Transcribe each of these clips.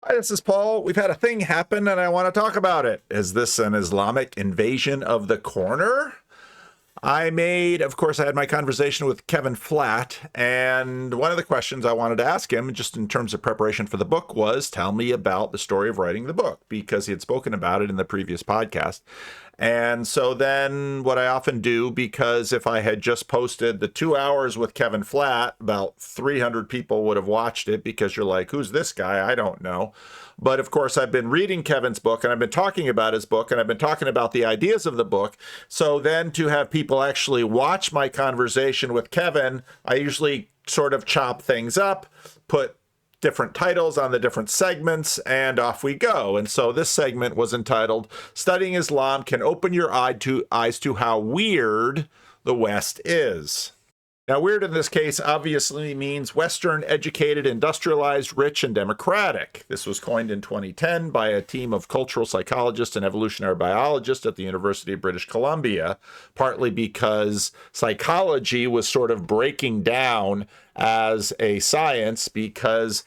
Hi, this is Paul. We've had a thing happen and I want to talk about it. Is this an Islamic invasion of the corner? Of course, I had my conversation with Kevin Flatt, and one of the questions I wanted to ask him, just in terms of preparation for the book, was tell me about the story of writing the book, because he had spoken about it in the previous podcast. And so then what I often do, because if I had just posted the 2 hours with Kevin Flatt, about 300 people would have watched it, because you're like, who's this guy? I don't know. But of course, I've been reading Kevin's book and I've been talking about his book and I've been talking about the ideas of the book. So then to have people actually watch my conversation with Kevin, I usually sort of chop things up, put different titles on the different segments, and off we go. And so this segment was entitled, Studying Islam Can Open Your Eyes to How Weird the West Is. Now, weird in this case obviously means Western, educated, industrialized, rich, and democratic. This was coined in 2010 by a team of cultural psychologists and evolutionary biologists at the University of British Columbia, partly because psychology was sort of breaking down as a science, because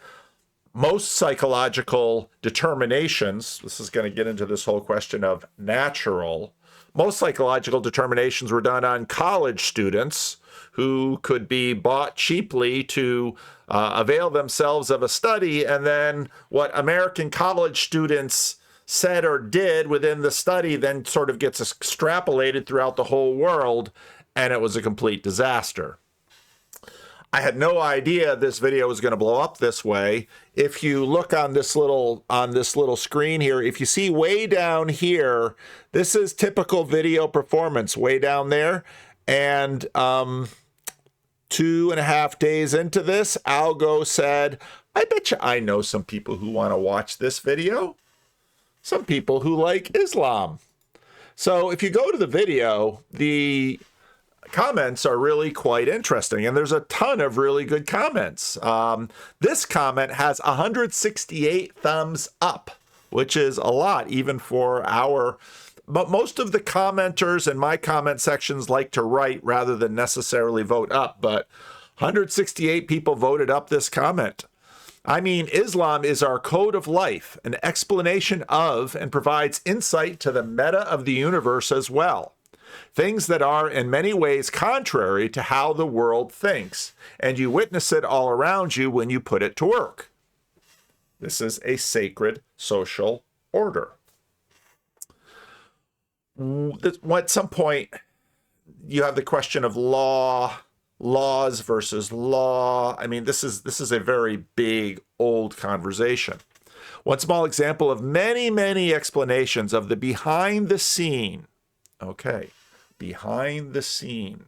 most psychological determinations, this is going to get into this whole question of natural, most psychological determinations were done on college students who could be bought cheaply to avail themselves of a study, and then what American college students said or did within the study then sort of gets extrapolated throughout the whole world, and it was a complete disaster. I had no idea this video was going to blow up this way. If you look on this little screen here, if you see way down here, this is typical video performance way down there. And 2.5 days into this, Algo said, I bet you I know some people who want to watch this video. Some people who like Islam. So if you go to the video, the comments are really quite interesting, and there's a ton of really good comments. This comment has 168 thumbs up, which is a lot even for but most of the commenters in my comment sections like to write rather than necessarily vote up, but 168 people voted up this comment. I mean, Islam is our code of life, an explanation of, and provides insight to the meta of the universe as well. Things that are in many ways contrary to how the world thinks, and you witness it all around you when you put it to work. This is a sacred social order. At some point, you have the question of laws versus law. I mean, this is a very big, old conversation. One small example of many, many explanations of the behind the scene. Okay, behind the scene.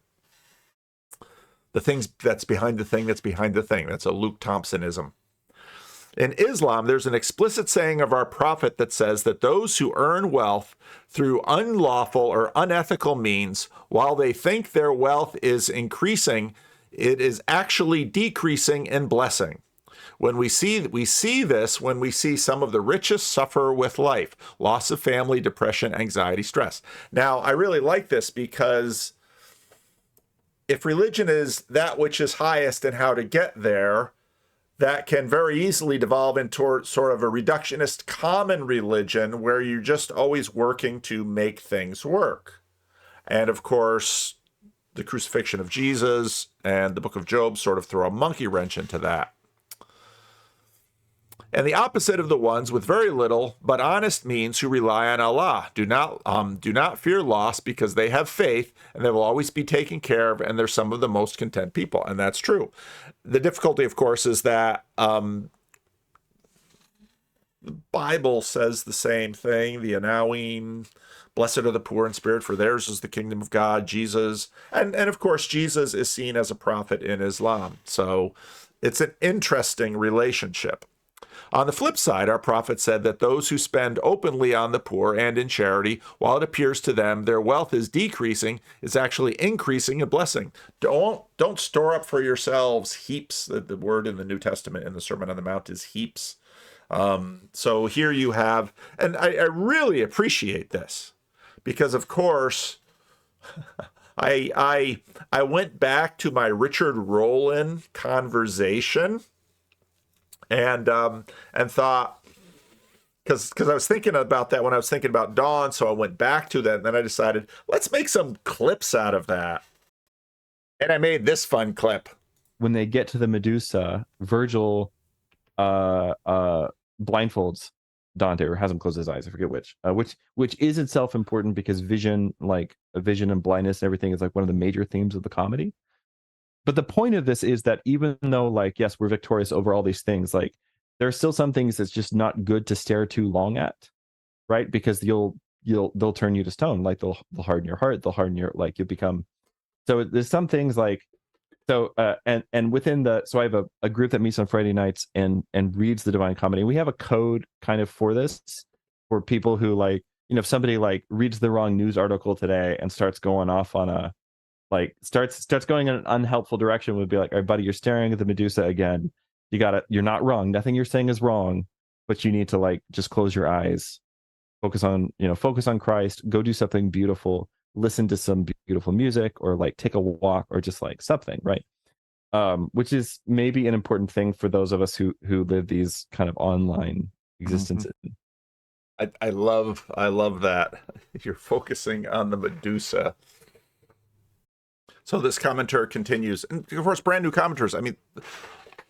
The things that's behind the thing that's behind the thing. That's a Luke Thompsonism. In Islam, there's an explicit saying of our prophet that says that those who earn wealth through unlawful or unethical means, while they think their wealth is increasing, it is actually decreasing in blessing. When we see this when we see some of the richest suffer with life, loss of family, depression, anxiety, stress. Now, I really like this, because if religion is that which is highest and how to get there, that can very easily devolve into sort of a reductionist common religion where you're just always working to make things work. And of course, the crucifixion of Jesus and the book of Job sort of throw a monkey wrench into that. And the opposite of the ones with very little but honest means who rely on Allah do not fear loss, because they have faith and they will always be taken care of, and they're some of the most content people. And that's true. The difficulty, of course, is that the Bible says the same thing. The Anawim, blessed are the poor in spirit, for theirs is the kingdom of God. Jesus, and of course, Jesus is seen as a prophet in Islam. So it's an interesting relationship. On the flip side, our prophet said that those who spend openly on the poor and in charity, while it appears to them their wealth is decreasing, is actually increasing in blessing. Don't store up for yourselves heaps. The word in the New Testament in the Sermon on the Mount is heaps. So here you have, and I really appreciate this, because of course, I went back to my Richard Rowland conversation and thought, because I was thinking about that when I was thinking about Dawn, so I went back to that, and then I decided, let's make some clips out of that. And I made this fun clip. When they get to the Medusa, Virgil blindfolds Dante, or has him close his eyes, I forget which is itself important, because vision, like vision and blindness and everything, is like one of the major themes of the comedy. But the point of this is that even though, like, yes, we're victorious over all these things, like there are still some things that's just not good to stare too long at, right? Because they'll turn you to stone. Like they'll harden your heart, they'll harden your, like, you'll become. So there's some things like, so and within the, so I have a group that meets on Friday nights and reads the Divine Comedy. We have a code kind of for this, for people who, like, you know, if somebody like reads the wrong news article today and starts going off on a, like, starts going in an unhelpful direction, would be like, all right, buddy, you're staring at the Medusa again. You're not wrong. Nothing you're saying is wrong, but you need to, like, just close your eyes, focus on Christ, go do something beautiful, listen to some beautiful music, or like take a walk, or just like something, right? Which is maybe an important thing for those of us who live these kind of online existences. I love that you're focusing on the Medusa. So this commenter continues, and of course, brand new commenters. I mean,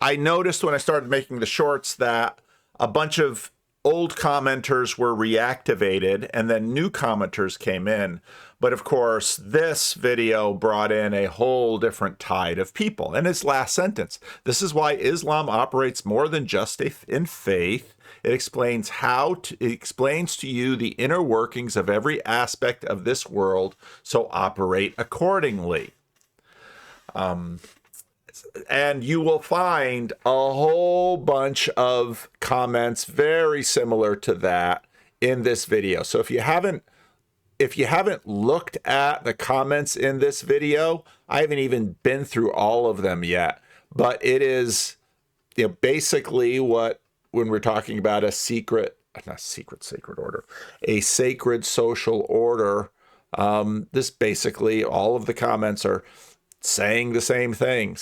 I noticed when I started making the shorts that a bunch of old commenters were reactivated, and then new commenters came in. But of course, this video brought in a whole different tide of people. And his last sentence: this is why Islam operates more than just in faith. It explains it explains to you the inner workings of every aspect of this world, so operate accordingly. And you will find a whole bunch of comments very similar to that in this video. So if you haven't looked at the comments in this video, I haven't even been through all of them yet. But it is, you know, basically what, when we're talking about a sacred social order, this basically, all of the comments are saying the same thing.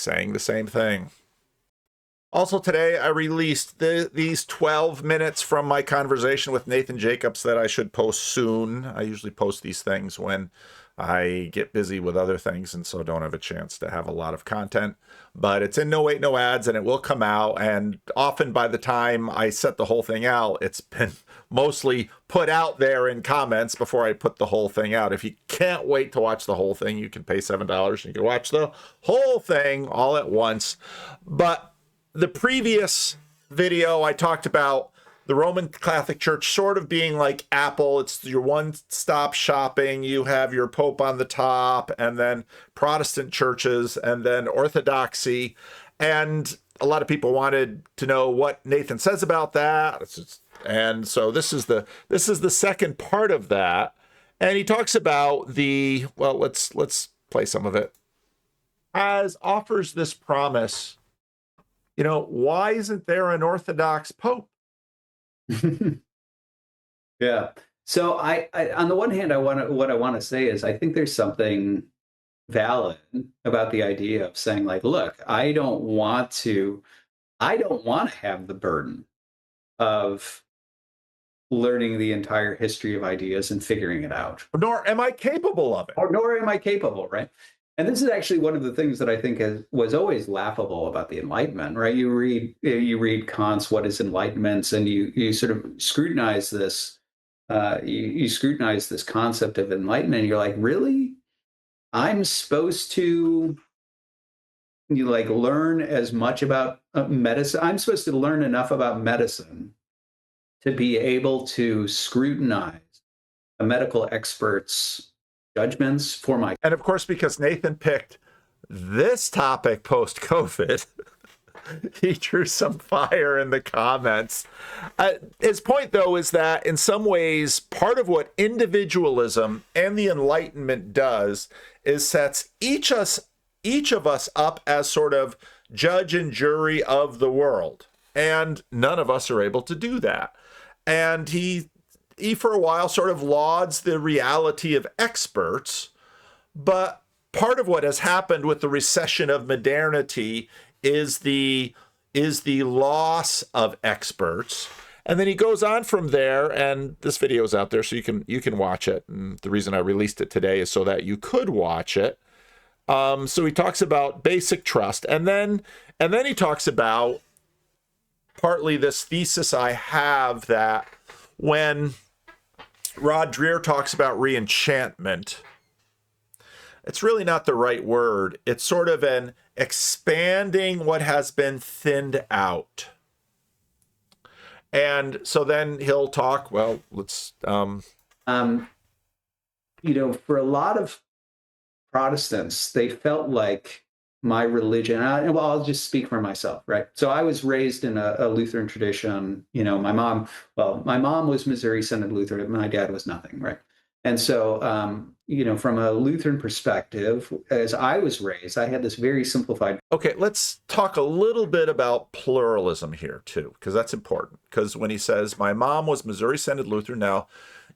Also today, I released these 12 minutes from my conversation with Nathan Jacobs that I should post soon. I usually post these things when I get busy with other things, and so don't have a chance to have a lot of content. But it's in No Wait, No Ads, and it will come out. And often by the time I set the whole thing out, it's been mostly put out there in comments before I put the whole thing out. If you can't wait to watch the whole thing, you can pay $7 and you can watch the whole thing all at once. But the previous video, I talked about the Roman Catholic Church sort of being like Apple. It's your one-stop shopping. You have your Pope on the top, and then Protestant churches, and then Orthodoxy. And a lot of people wanted to know what Nathan says about that. And so this is the second part of that. And he talks about well, let's play some of it. As offers this promise, you know, why isn't there an Orthodox Pope? Yeah. So I on the one hand, what I want to say is I think there's something valid about the idea of saying, like, look, I don't want to have the burden of learning the entire history of ideas and figuring it out. Nor am I capable of it. Nor am I capable, right? And this is actually one of the things that I think was always laughable about the Enlightenment, right? You read Kant's What is Enlightenment, and you sort of scrutinize this. You scrutinize this concept of enlightenment, and you're like, really? I'm supposed to learn as much about medicine. I'm supposed to learn enough about medicine to be able to scrutinize a medical expert's judgments for my. And of course, because Nathan picked this topic post-COVID, he drew some fire in the comments. His point, though, is that in some ways, part of what individualism and the Enlightenment does is sets each of us up as sort of judge and jury of the world. And none of us are able to do that. And he for a while sort of lauds the reality of experts, but part of what has happened with the recession of modernity is the loss of experts. And then he goes on from there, and this video is out there, so you can watch it. And the reason I released it today is so that you could watch it. So he talks about basic trust, and then he talks about partly this thesis I have that when Rod Dreher talks about reenchantment, it's really not the right word. It's sort of an expanding what has been thinned out. And so then he'll talk, well, let's... You know, for a lot of Protestants, they felt like my religion, well, I'll just speak for myself, right? So I was raised in a Lutheran tradition. You know, my mom was Missouri Synod Lutheran. My dad was nothing, right? And so, you know, from a Lutheran perspective, as I was raised, I had this very simplified. Okay, let's talk a little bit about pluralism here, too, because that's important. Because when he says, my mom was Missouri Synod Lutheran, now,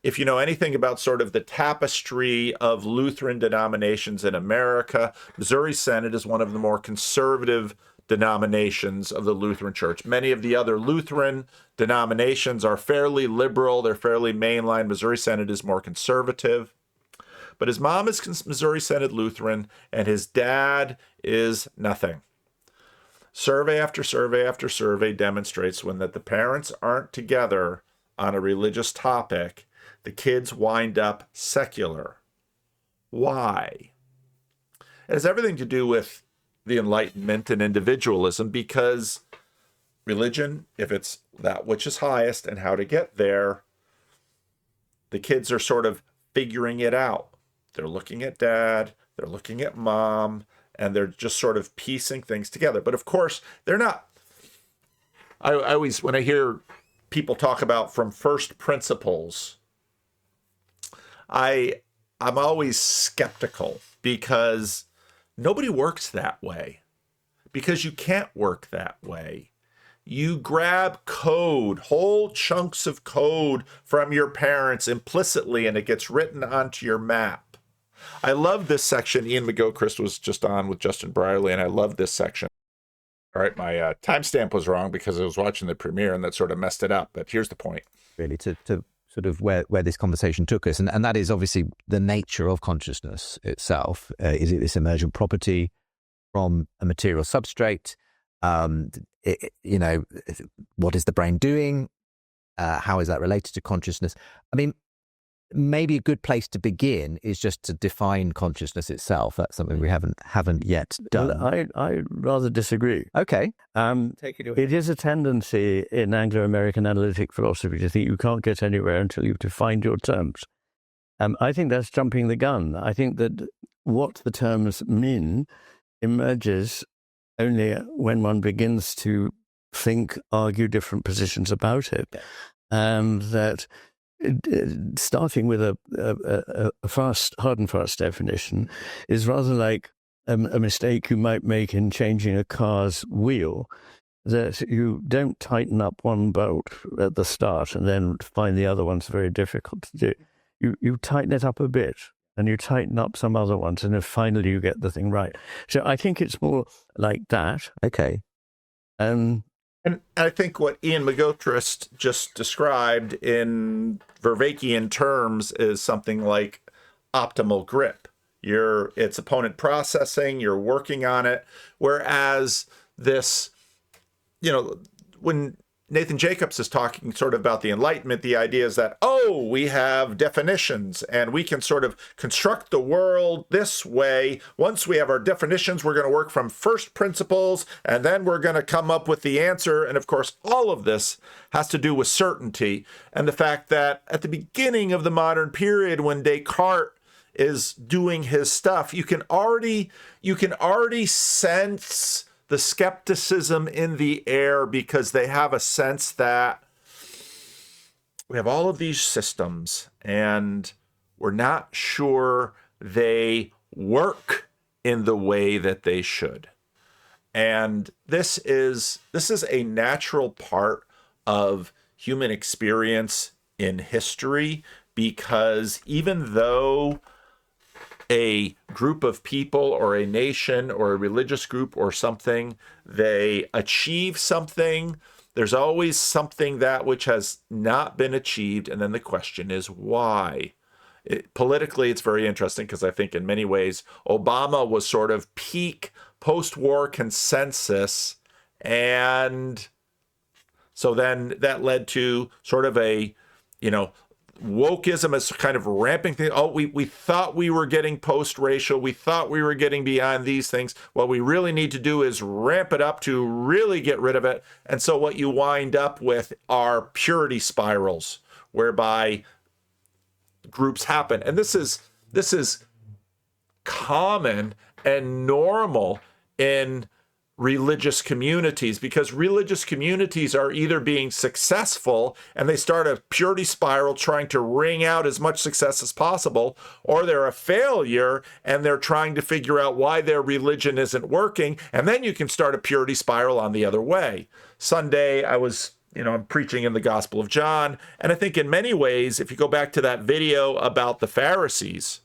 if you know anything about sort of the tapestry of Lutheran denominations in America, Missouri Synod is one of the more conservative denominations of the Lutheran Church. Many of the other Lutheran denominations are fairly liberal. They're fairly mainline. Missouri Synod is more conservative. But his mom is Missouri Synod Lutheran, and his dad is nothing. Survey after survey after survey demonstrates when that the parents aren't together on a religious topic, the kids wind up secular. Why? It has everything to do with the Enlightenment and individualism, because religion, if it's that which is highest and how to get there, the kids are sort of figuring it out. They're looking at dad, they're looking at mom, and they're just sort of piecing things together. But of course, they're not. I always, when I hear people talk about from first principles, I'm always skeptical, because nobody works that way, because you can't work that way. You grab code, whole chunks of code from your parents implicitly, and it gets written onto your map. I love this section. Ian McGilchrist was just on with Justin Brierley, and I love this section. All right, my timestamp was wrong because I was watching the premiere, and that sort of messed it up. But here's the point. Really, to sort of where this conversation took us, and that is obviously the nature of consciousness itself. Is it this emergent property from a material substrate? You know, what is the brain doing? How is that related to consciousness? I mean, maybe a good place to begin is just to define consciousness itself. That's something we haven't yet done. Well, I rather disagree. Okay. Take it away. It is a tendency in Anglo-American analytic philosophy to think you can't get anywhere until you've defined your terms. I think that's jumping the gun. I think that what the terms mean emerges only when one begins to think, argue different positions about it. Yeah. And that starting with a hard and fast definition is rather like a mistake you might make in changing a car's wheel, that you don't tighten up one bolt at the start and then find the other ones very difficult to do. You tighten it up a bit, and you tighten up some other ones, and then finally you get the thing right. So I think it's more like that. Okay. And I think what Ian McGilchrist just described in Vervaekian terms is something like optimal grip. It's opponent processing, you're working on it. Whereas this, you know, when Nathan Jacobs is talking sort of about the Enlightenment, the idea is that, oh, we have definitions and we can sort of construct the world this way. Once we have our definitions, we're going to work from first principles, and then we're going to come up with the answer. And of course, all of this has to do with certainty and the fact that at the beginning of the modern period, when Descartes is doing his stuff, you can already sense the skepticism in the air, because they have a sense that we have all of these systems and we're not sure they work in the way that they should. And this is a natural part of human experience in history, because even though a group of people or a nation or a religious group or something, they achieve something There's always something that which has not been achieved, and then the question is why. Politically, it's very interesting because I think in many ways Obama was sort of peak post-war consensus, and so then that led to sort of a, wokeism is kind of ramping thing. Oh, we thought we were getting post-racial. We thought we were getting beyond these things. What we really need to do is ramp it up to really get rid of it. And so what you wind up with are purity spirals, whereby groups happen. And this is common and normal in religious communities, because religious communities are either being successful and they start a purity spiral trying to wring out as much success as possible, or they're a failure and they're trying to figure out why their religion isn't working, and then you can start a purity spiral on the other way. Sunday, I'm preaching in the Gospel of John, and I think in many ways, if you go back to that video about the Pharisees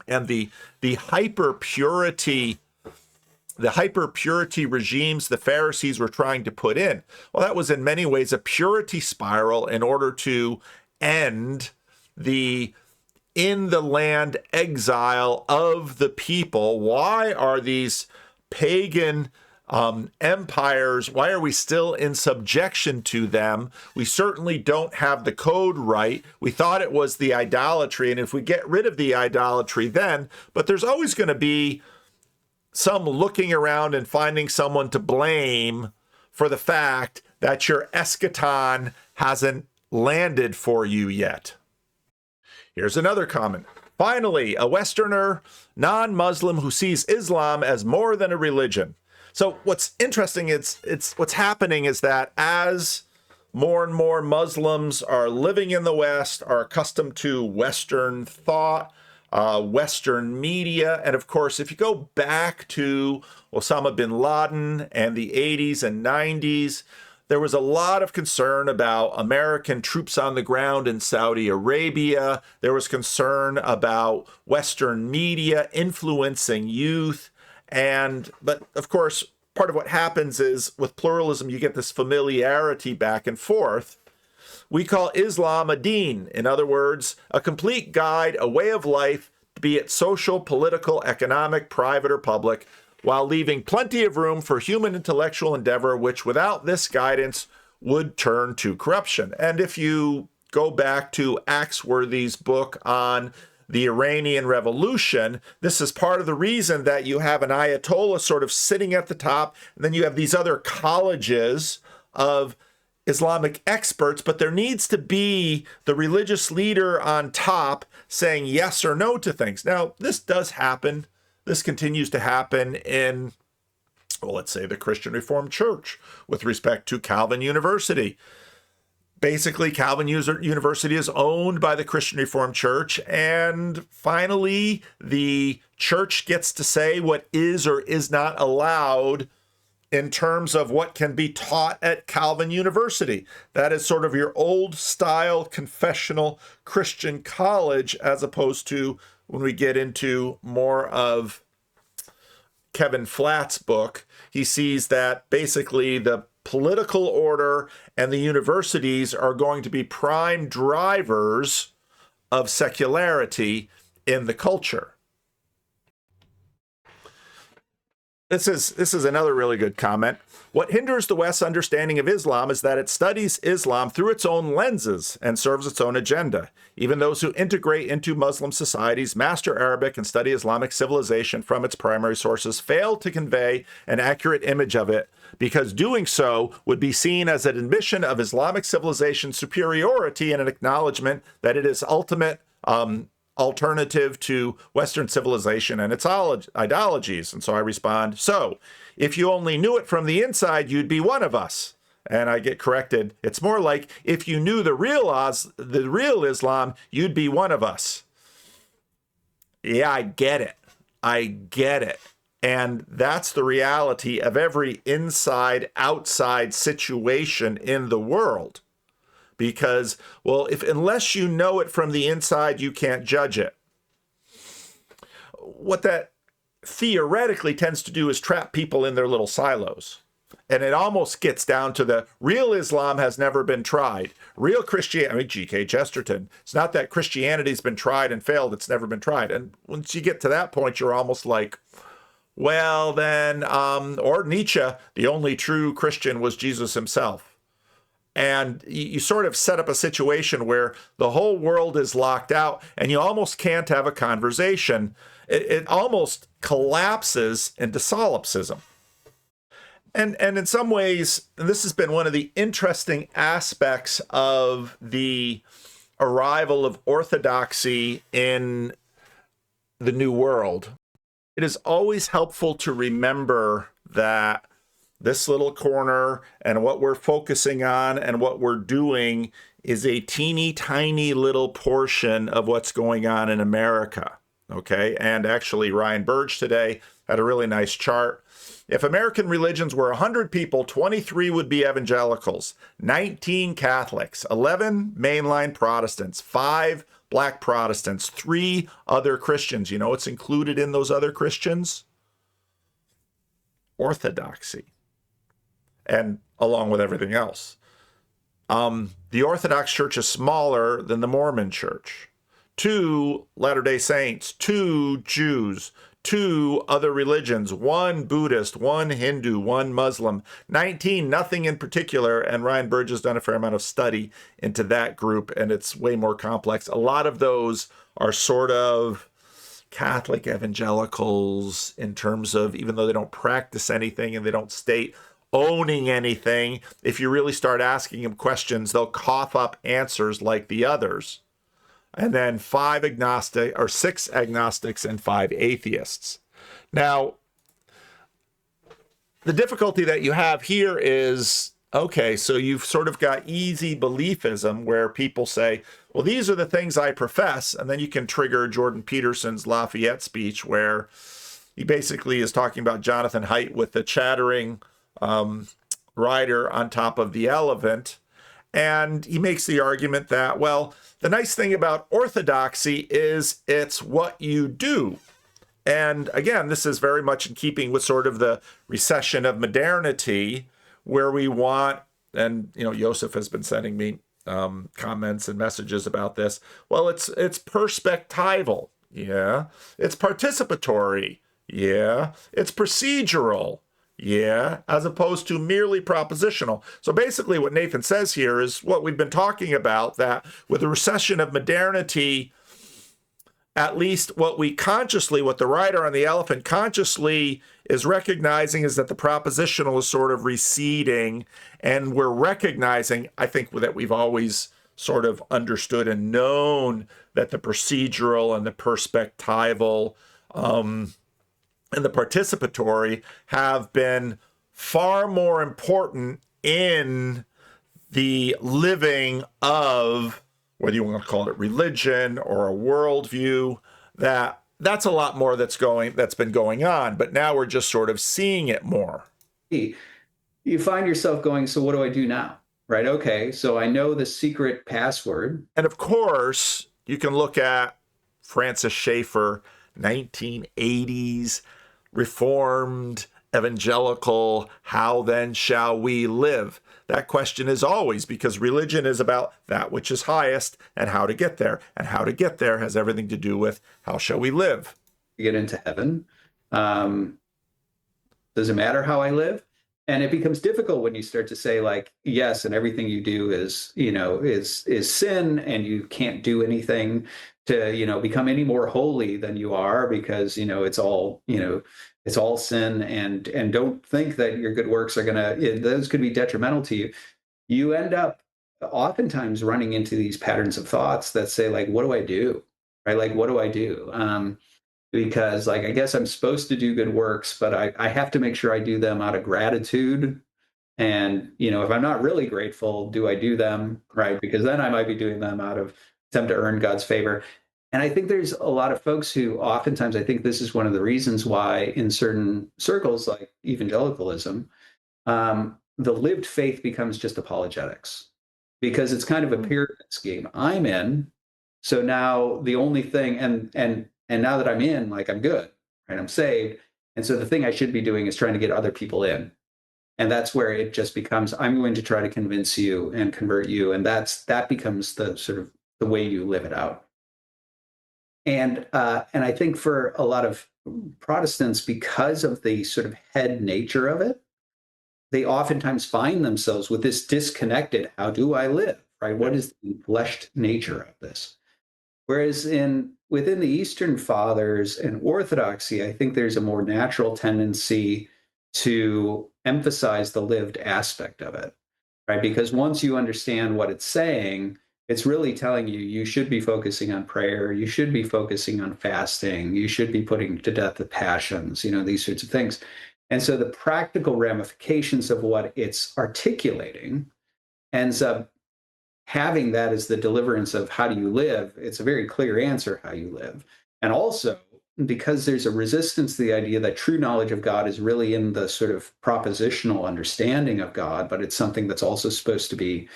and the hyper purity regimes the Pharisees were trying to put in. Well, that was in many ways a purity spiral in order to end the in the land exile of the people. Why are these pagan empires, why are we still in subjection to them? We certainly don't have the code right. We thought it was the idolatry, and if we get rid of the idolatry then, but there's always going to be some looking around and finding someone to blame for the fact that your eschaton hasn't landed for you yet. Here's another comment. Finally, a Westerner, non-Muslim who sees Islam as more than a religion. So what's interesting, it's what's happening is that as more and more Muslims are living in the West, are accustomed to Western thought, Western media. And of course, if you go back to Osama bin Laden and the 80s and 90s, there was a lot of concern about American troops on the ground in Saudi Arabia. There was concern about Western media influencing youth. But of course, part of what happens is with pluralism, you get this familiarity back and forth. We call Islam a deen. In other words, a complete guide, a way of life, be it social, political, economic, private, or public, while leaving plenty of room for human intellectual endeavor, which without this guidance would turn to corruption. And if you go back to Axworthy's book on the Iranian Revolution, this is part of the reason that you have an Ayatollah sort of sitting at the top, and then you have these other colleges of Islamic experts, but there needs to be the religious leader on top saying yes or no to things. Now, this does happen. This continues to happen in, well, let's say the Christian Reformed Church with respect to Calvin University. Basically, Calvin University is owned by the Christian Reformed Church, and finally, the church gets to say what is or is not allowed in terms of what can be taught at Calvin University. That is sort of your old style confessional Christian college, as opposed to when we get into more of Kevin Flatt's book, he sees that basically the political order and the universities are going to be prime drivers of secularity in the culture. This is another really good comment. What hinders the West's understanding of Islam is that it studies Islam through its own lenses and serves its own agenda. Even those who integrate into Muslim societies, master Arabic, and study Islamic civilization from its primary sources fail to convey an accurate image of it, because doing so would be seen as an admission of Islamic civilization's superiority and an acknowledgement that it is ultimate alternative to Western civilization and its ideologies. And so I respond, so if you only knew it from the inside, you'd be one of us. And I get corrected. It's more like if you knew the real Islam, you'd be one of us. Yeah, I get it. And that's the reality of every inside-outside situation in the world. Because, well, unless you know it from the inside, you can't judge it. What that theoretically tends to do is trap people in their little silos. And it almost gets down to the real Islam has never been tried. Real Christianity, I mean, G.K. Chesterton, it's not that Christianity's been tried and failed, it's never been tried. And once you get to that point, you're almost like, well, then, or Nietzsche, the only true Christian was Jesus himself. And you sort of set up a situation where the whole world is locked out and you almost can't have a conversation. It almost collapses into solipsism. And in some ways, and this has been one of the interesting aspects of the arrival of orthodoxy in the New World, it is always helpful to remember that this little corner and what we're focusing on and what we're doing is a teeny tiny little portion of what's going on in America. Okay. And actually, Ryan Burge today had a really nice chart. If American religions were 100 people, 23 would be evangelicals, 19 Catholics, 11 mainline Protestants, 5 Black Protestants, 3 other Christians. You know what's included in those other Christians? Orthodoxy. And along with everything else. The Orthodox Church is smaller than the Mormon Church. 2 Latter-day Saints, 2 Jews, 2 other religions, 1 Buddhist, 1 Hindu, 1 Muslim, 19, nothing in particular. And Ryan Burge has done a fair amount of study into that group, and it's way more complex. A lot of those are sort of Catholic evangelicals in terms of, even though they don't practice anything and they don't state owning anything, if you really start asking them questions, they'll cough up answers like the others. And then 6 agnostics and 5 atheists. Now, the difficulty that you have here is, okay, so you've sort of got easy beliefism where people say, well, these are the things I profess. And then you can trigger Jordan Peterson's Lafayette speech where he basically is talking about Jonathan Haidt with the chattering rider on top of the elephant. And he makes the argument that, well, the nice thing about orthodoxy is it's what you do. And again, this is very much in keeping with sort of the recession of modernity, where we want, and you know, Joseph has been sending me comments and messages about this. Well, it's perspectival, yeah. It's participatory, yeah. It's procedural, yeah, as opposed to merely propositional. So basically what Nathan says here is what we've been talking about, that with the recession of modernity, at least what the rider on the elephant consciously is recognizing is that the propositional is sort of receding, and we're recognizing, I think, that we've always sort of understood and known that the procedural and the perspectival and the participatory have been far more important in the living of, whether you want to call it religion or a worldview, that's a lot more that's been going on, but now we're just sort of seeing it more. You find yourself going, so what do I do now? Right? Okay, so I know the secret password. And of course, you can look at Francis Schaeffer, 1980s, Reformed, evangelical, how then shall we live? That question is always, because religion is about that which is highest and how to get there. And how to get there has everything to do with how shall we live? You get into heaven. Does it matter how I live? And it becomes difficult when you start to say, like, yes, and everything you do is sin, and you can't do anything to, become any more holy than you are, because, it's all sin, and don't think that your good works are those could be detrimental to you. You end up oftentimes running into these patterns of thoughts that say, like, what do I do? Right? Like, what do I do? Because, like, I guess I'm supposed to do good works, but I have to make sure I do them out of gratitude. And, if I'm not really grateful, do I do them? Right? Because then I might be doing them out of attempt to earn God's favor. And I think there's a lot of folks who oftentimes, I think this is one of the reasons why in certain circles like evangelicalism, the lived faith becomes just apologetics, because it's kind of a pyramid scheme. I'm in, so now the only thing, and now that I'm in, like, I'm good, right? I'm saved. And so the thing I should be doing is trying to get other people in. And that's where it just becomes, I'm going to try to convince you and convert you. And that becomes the sort of the way you live it out. And I think for a lot of Protestants, because of the sort of head nature of it, they oftentimes find themselves with this disconnected, how do I live, right? What is the fleshed nature of this? Whereas within the Eastern Fathers and Orthodoxy, I think there's a more natural tendency to emphasize the lived aspect of it, right? Because once you understand what it's saying, it's really telling you, you should be focusing on prayer, you should be focusing on fasting, you should be putting to death the passions, these sorts of things. And so the practical ramifications of what it's articulating ends up having that as the deliverance of how do you live. It's a very clear answer how you live. And also, because there's a resistance to the idea that true knowledge of God is really in the sort of propositional understanding of God, but it's something that's also supposed to be,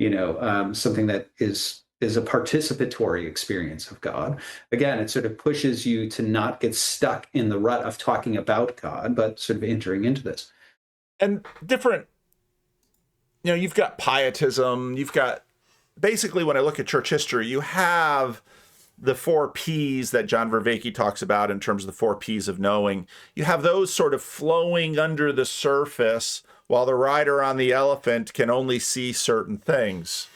something that is a participatory experience of God. Again, it sort of pushes you to not get stuck in the rut of talking about God, but sort of entering into this. And different, you've got pietism, you've got, basically when I look at church history, you have the 4 P's that John Vervaeke talks about in terms of the 4 P's of knowing. You have those sort of flowing under the surface while the rider on the elephant can only see certain things.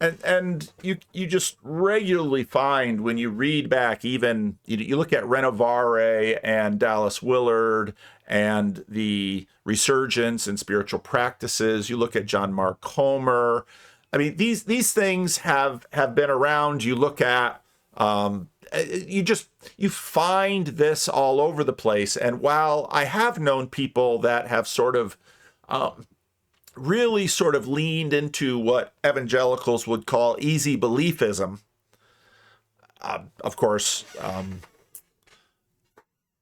And you just regularly find when you read back, even you look at Renovare and Dallas Willard and the resurgence in spiritual practices, you look at John Mark Comer. I mean, these things have been around. You look at you find this all over the place. And while I have known people that have sort of really sort of leaned into what evangelicals would call easy beliefism, of course,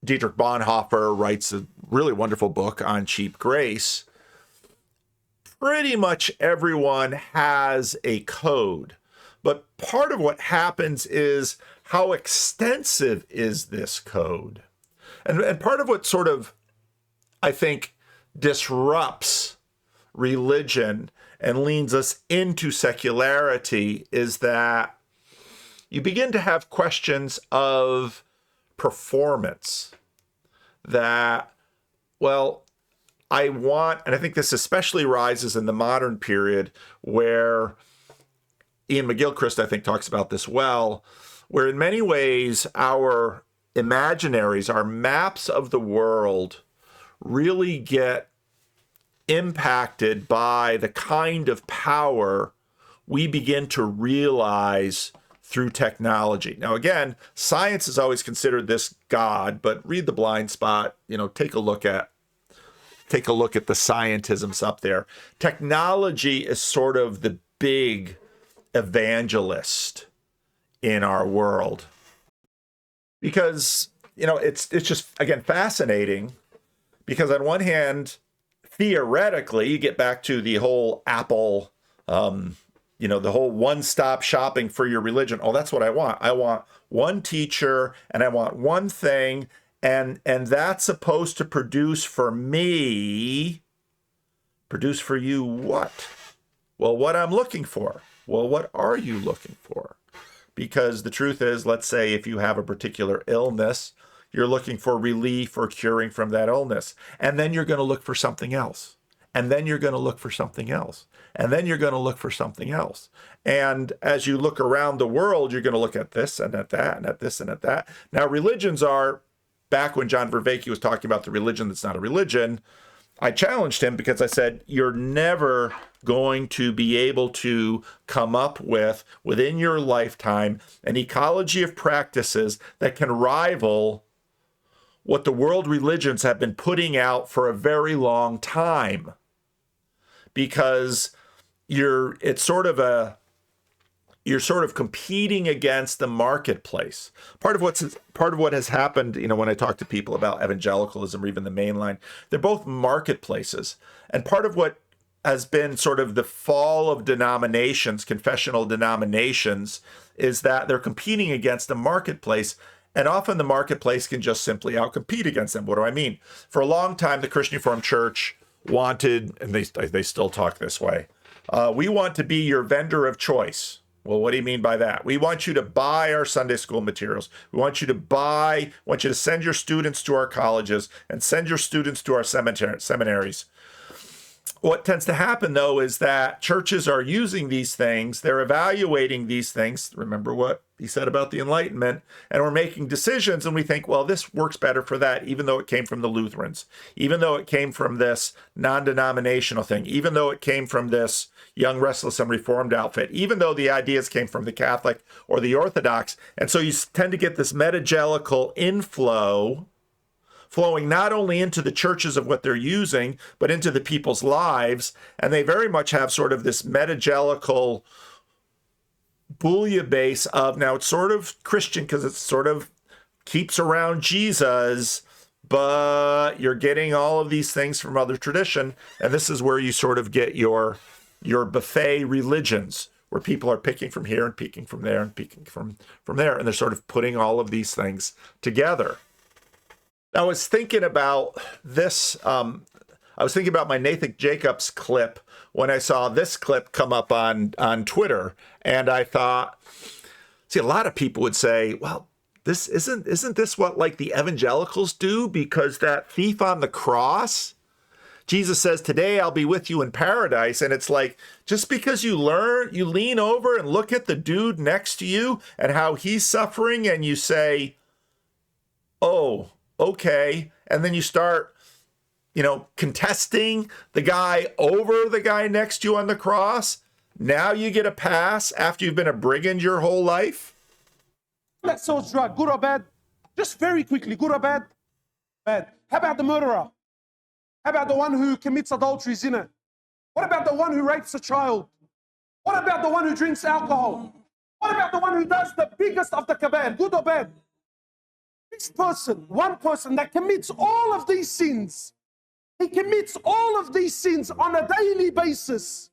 Dietrich Bonhoeffer writes a really wonderful book on cheap grace. Pretty much everyone has a code. But part of what happens is how extensive is this code? And part of what sort of, I think, disrupts religion and leans us into secularity is that you begin to have questions of performance that, well, I want, and I think this especially rises in the modern period where Ian McGilchrist, I think, talks about this well, where in many ways our imaginaries, our maps of the world really get impacted by the kind of power we begin to realize through technology. Now, again, science is always considered this God, but read The Blind Spot, take a look at the scientisms up there. Technology is sort of the big evangelist in our world because it's just, again, fascinating because on one hand, theoretically, you get back to the whole Apple the whole one-stop shopping for your religion. Oh, that's what I want. I want one teacher and I want one thing, and that's supposed to produce for me. Produce for you what? Well, what I'm looking for. Well, what are you looking for? Because the truth is, let's say if you have a particular illness, you're looking for relief or curing from that illness. And then you're going to look for something else. And then you're going to look for something else. And then you're going to look for something else. And as you look around the world, you're going to look at this and at that and at this and at that. Now, religions are, back when John Vervaeke was talking about the religion that's not a religion, I challenged him because I said, you're never going to be able to come up with, within your lifetime, an ecology of practices that can rival what the world religions have been putting out for a very long time. Because you're sort of competing against the marketplace. Part of what has happened, when I talk to people about evangelicalism or even the mainline, they're both marketplaces. And part of what has been sort of the fall of denominations, confessional denominations, is that they're competing against the marketplace. And often the marketplace can just simply outcompete against them. What do I mean? For a long time, the Christian Reformed Church wanted, and they still talk this way, we want to be your vendor of choice. Well, what do you mean by that? We want you to buy our Sunday school materials. We want you to send your students to our colleges and send your students to our seminaries. What tends to happen, though, is that churches are using these things. They're evaluating these things. Remember what he said about the Enlightenment. And we're making decisions, and we think, well, this works better for that, even though it came from the Lutherans, even though it came from this non-denominational thing, even though it came from this young, restless, and reformed outfit, even though the ideas came from the Catholic or the Orthodox. And so you tend to get this metagelical inflow flowing not only into the churches of what they're using, but into the people's lives. And they very much have sort of this metagelical bouillabaisse of, now it's sort of Christian because it sort of keeps around Jesus, but you're getting all of these things from other tradition. And this is where you sort of get your buffet religions, where people are picking from here and picking from there and picking from there. And they're sort of putting all of these things together. I was thinking about this. I was thinking about my Nathan Jacobs clip when I saw this clip come up on Twitter, and I thought, see, a lot of people would say, well, this isn't this what like the evangelicals do? Because that thief on the cross, Jesus says, today I'll be with you in paradise. And it's like, just because you lean over and look at the dude next to you and how he's suffering, and you say, oh, okay. And then you start, contesting the guy over the guy next to you on the cross. Now you get a pass after you've been a brigand your whole life. That sells drug, good or bad? Just very quickly, good or bad? Bad. How about the murderer? How about the one who commits adultery, zina? What about the one who rapes a child? What about the one who drinks alcohol? What about the one who does the biggest of the kabair, good or bad? This person, one person that commits all of these sins, he commits all of these sins on a daily basis,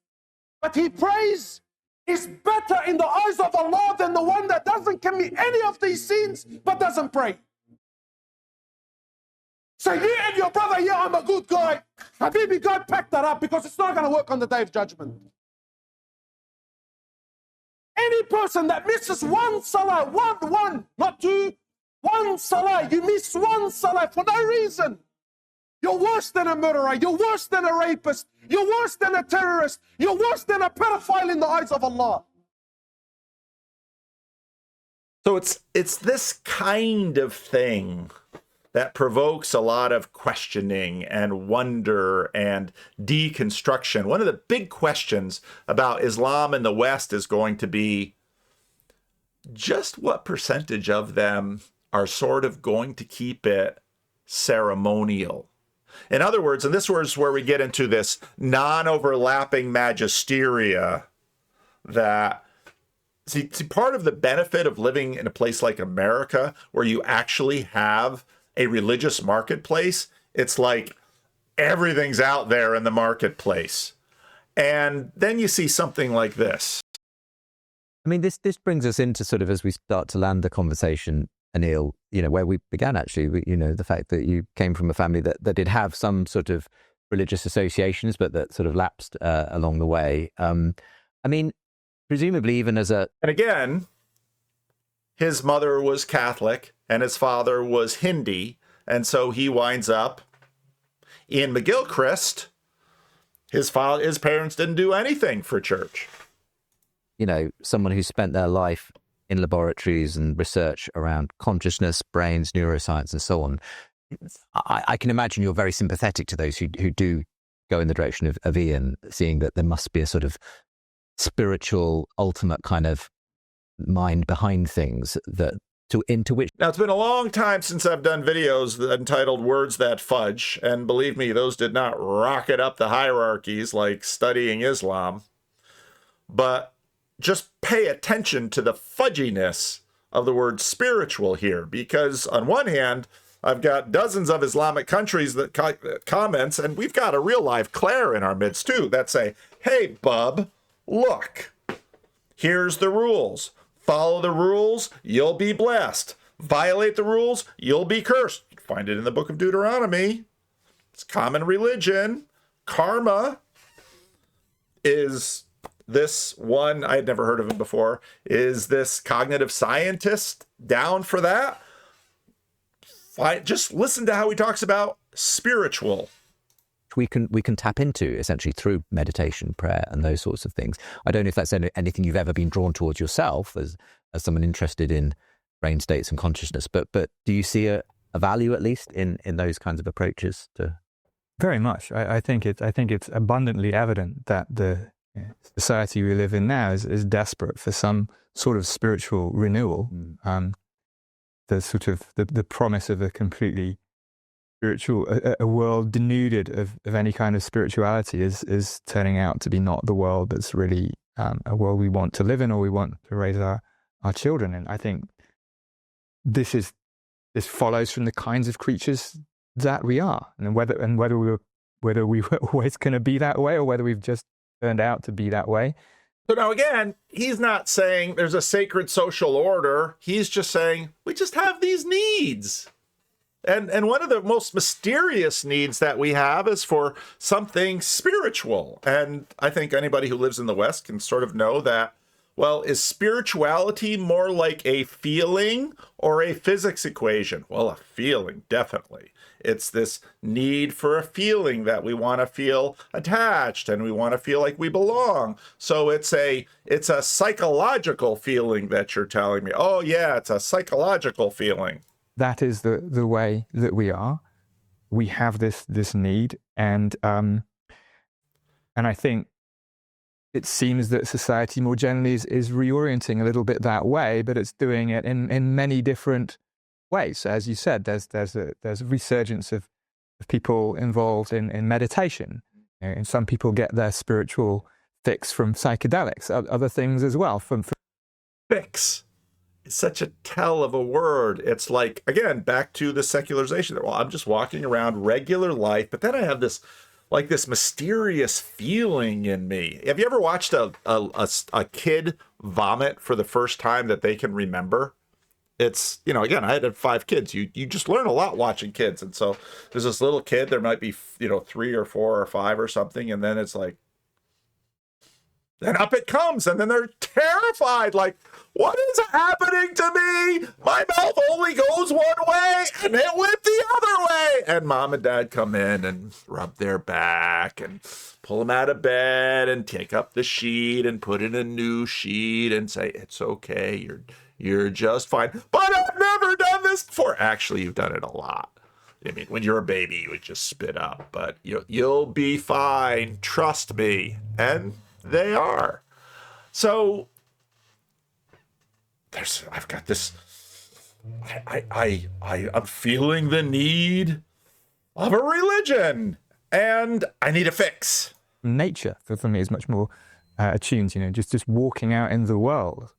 but he prays is better in the eyes of Allah than the one that doesn't commit any of these sins but doesn't pray. So you and your brother, yeah, I'm a good guy. Habibi, God, pack that up because it's not going to work on the day of judgment. Any person that misses one salah, one, not two, one salah, you miss one salah for no reason, you're worse than a murderer, you're worse than a rapist, you're worse than a terrorist, you're worse than a pedophile in the eyes of Allah. So it's this kind of thing that provokes a lot of questioning and wonder and deconstruction. One of the big questions about Islam in the West is going to be just what percentage of them are sort of going to keep it ceremonial. In other words, and this was where we get into this non-overlapping magisteria that, see, part of the benefit of living in a place like America, where you actually have a religious marketplace, it's like everything's out there in the marketplace. And then you see something like this. I mean, this brings us into sort of, as we start to land the conversation, Anil, where we began actually, the fact that you came from a family that did have some sort of religious associations, but that sort of lapsed along the way. I mean, presumably even as a... And again, his mother was Catholic and his father was Hindi. And so he winds up in McGilchrist. His parents didn't do anything for church. Someone who spent their life in laboratories and research around consciousness, brains, neuroscience, and so on. I can imagine you're very sympathetic to those who do go in the direction of Ian, seeing that there must be a sort of spiritual, ultimate kind of mind behind things into which... Now, it's been a long time since I've done videos entitled Words That Fudge, and believe me, those did not rocket up the hierarchies like studying Islam. But just pay attention to the fudginess of the word spiritual here, because on one hand, I've got dozens of Islamic countries that comments, and we've got a real live Claire in our midst too, that say, hey, bub, look, here's the rules. Follow the rules, you'll be blessed. Violate the rules, you'll be cursed. You can find it in the book of Deuteronomy. It's common religion. karma is this one, I had never heard of him before. Is this cognitive scientist down for that? Just listen to how he talks about spiritual. We can tap into essentially through meditation, prayer, and those sorts of things. I don't know if that's anything you've ever been drawn towards yourself as someone interested in brain states and consciousness, but do you see a value at least in those kinds of approaches to? Very much. I think it's abundantly evident that the society we live in now is desperate for some sort of spiritual renewal. The sort of the promise of a completely spiritual, a world denuded of any kind of spirituality is turning out to be not the world that's really a world we want to live in or we want to raise our children in. I think this follows from the kinds of creatures that we are, and whether we were always going to be that way or whether we've just turned out to be that way. So now again, he's not saying there's a sacred social order. He's just saying we just have these needs. And one of the most mysterious needs that we have is for something spiritual. And I think anybody who lives in the West can sort of know that, well, is spirituality more like a feeling or a physics equation? Well, a feeling, definitely. It's this need for a feeling that we want to feel attached and we want to feel like we belong. So it's a psychological feeling that you're telling me. Oh yeah, it's a psychological feeling. That is the way that we are. We have this need, and I think it seems that society more generally is reorienting a little bit that way, but it's doing it in many different ways. So as you said, there's a resurgence of people involved in meditation, and some people get their spiritual fix from psychedelics, other things as well. From fix. It's such a tell of a word. It's like, again, back to the secularization. Well, I'm just walking around regular life, but then I have this mysterious feeling in me. Have you ever watched a kid vomit for the first time that they can remember? It's, again, I had 5 kids. You just learn a lot watching kids. And so there's this little kid, there might be, 3 or 4 or 5 or something. And then it's like, then up it comes. And then they're terrified. Like, what is happening to me? My mouth only goes one way and it went the other way. And mom and dad come in and rub their back and pull them out of bed and take up the sheet and put in a new sheet and say, it's okay. You're just fine. But I've never done this before. Actually, you've done it a lot. I mean, when you're a baby, you would just spit up, but you'll be fine. Trust me. And they are. So I've got this, I'm feeling the need of a religion and I need a fix. Nature for me is much more attuned, just walking out in the world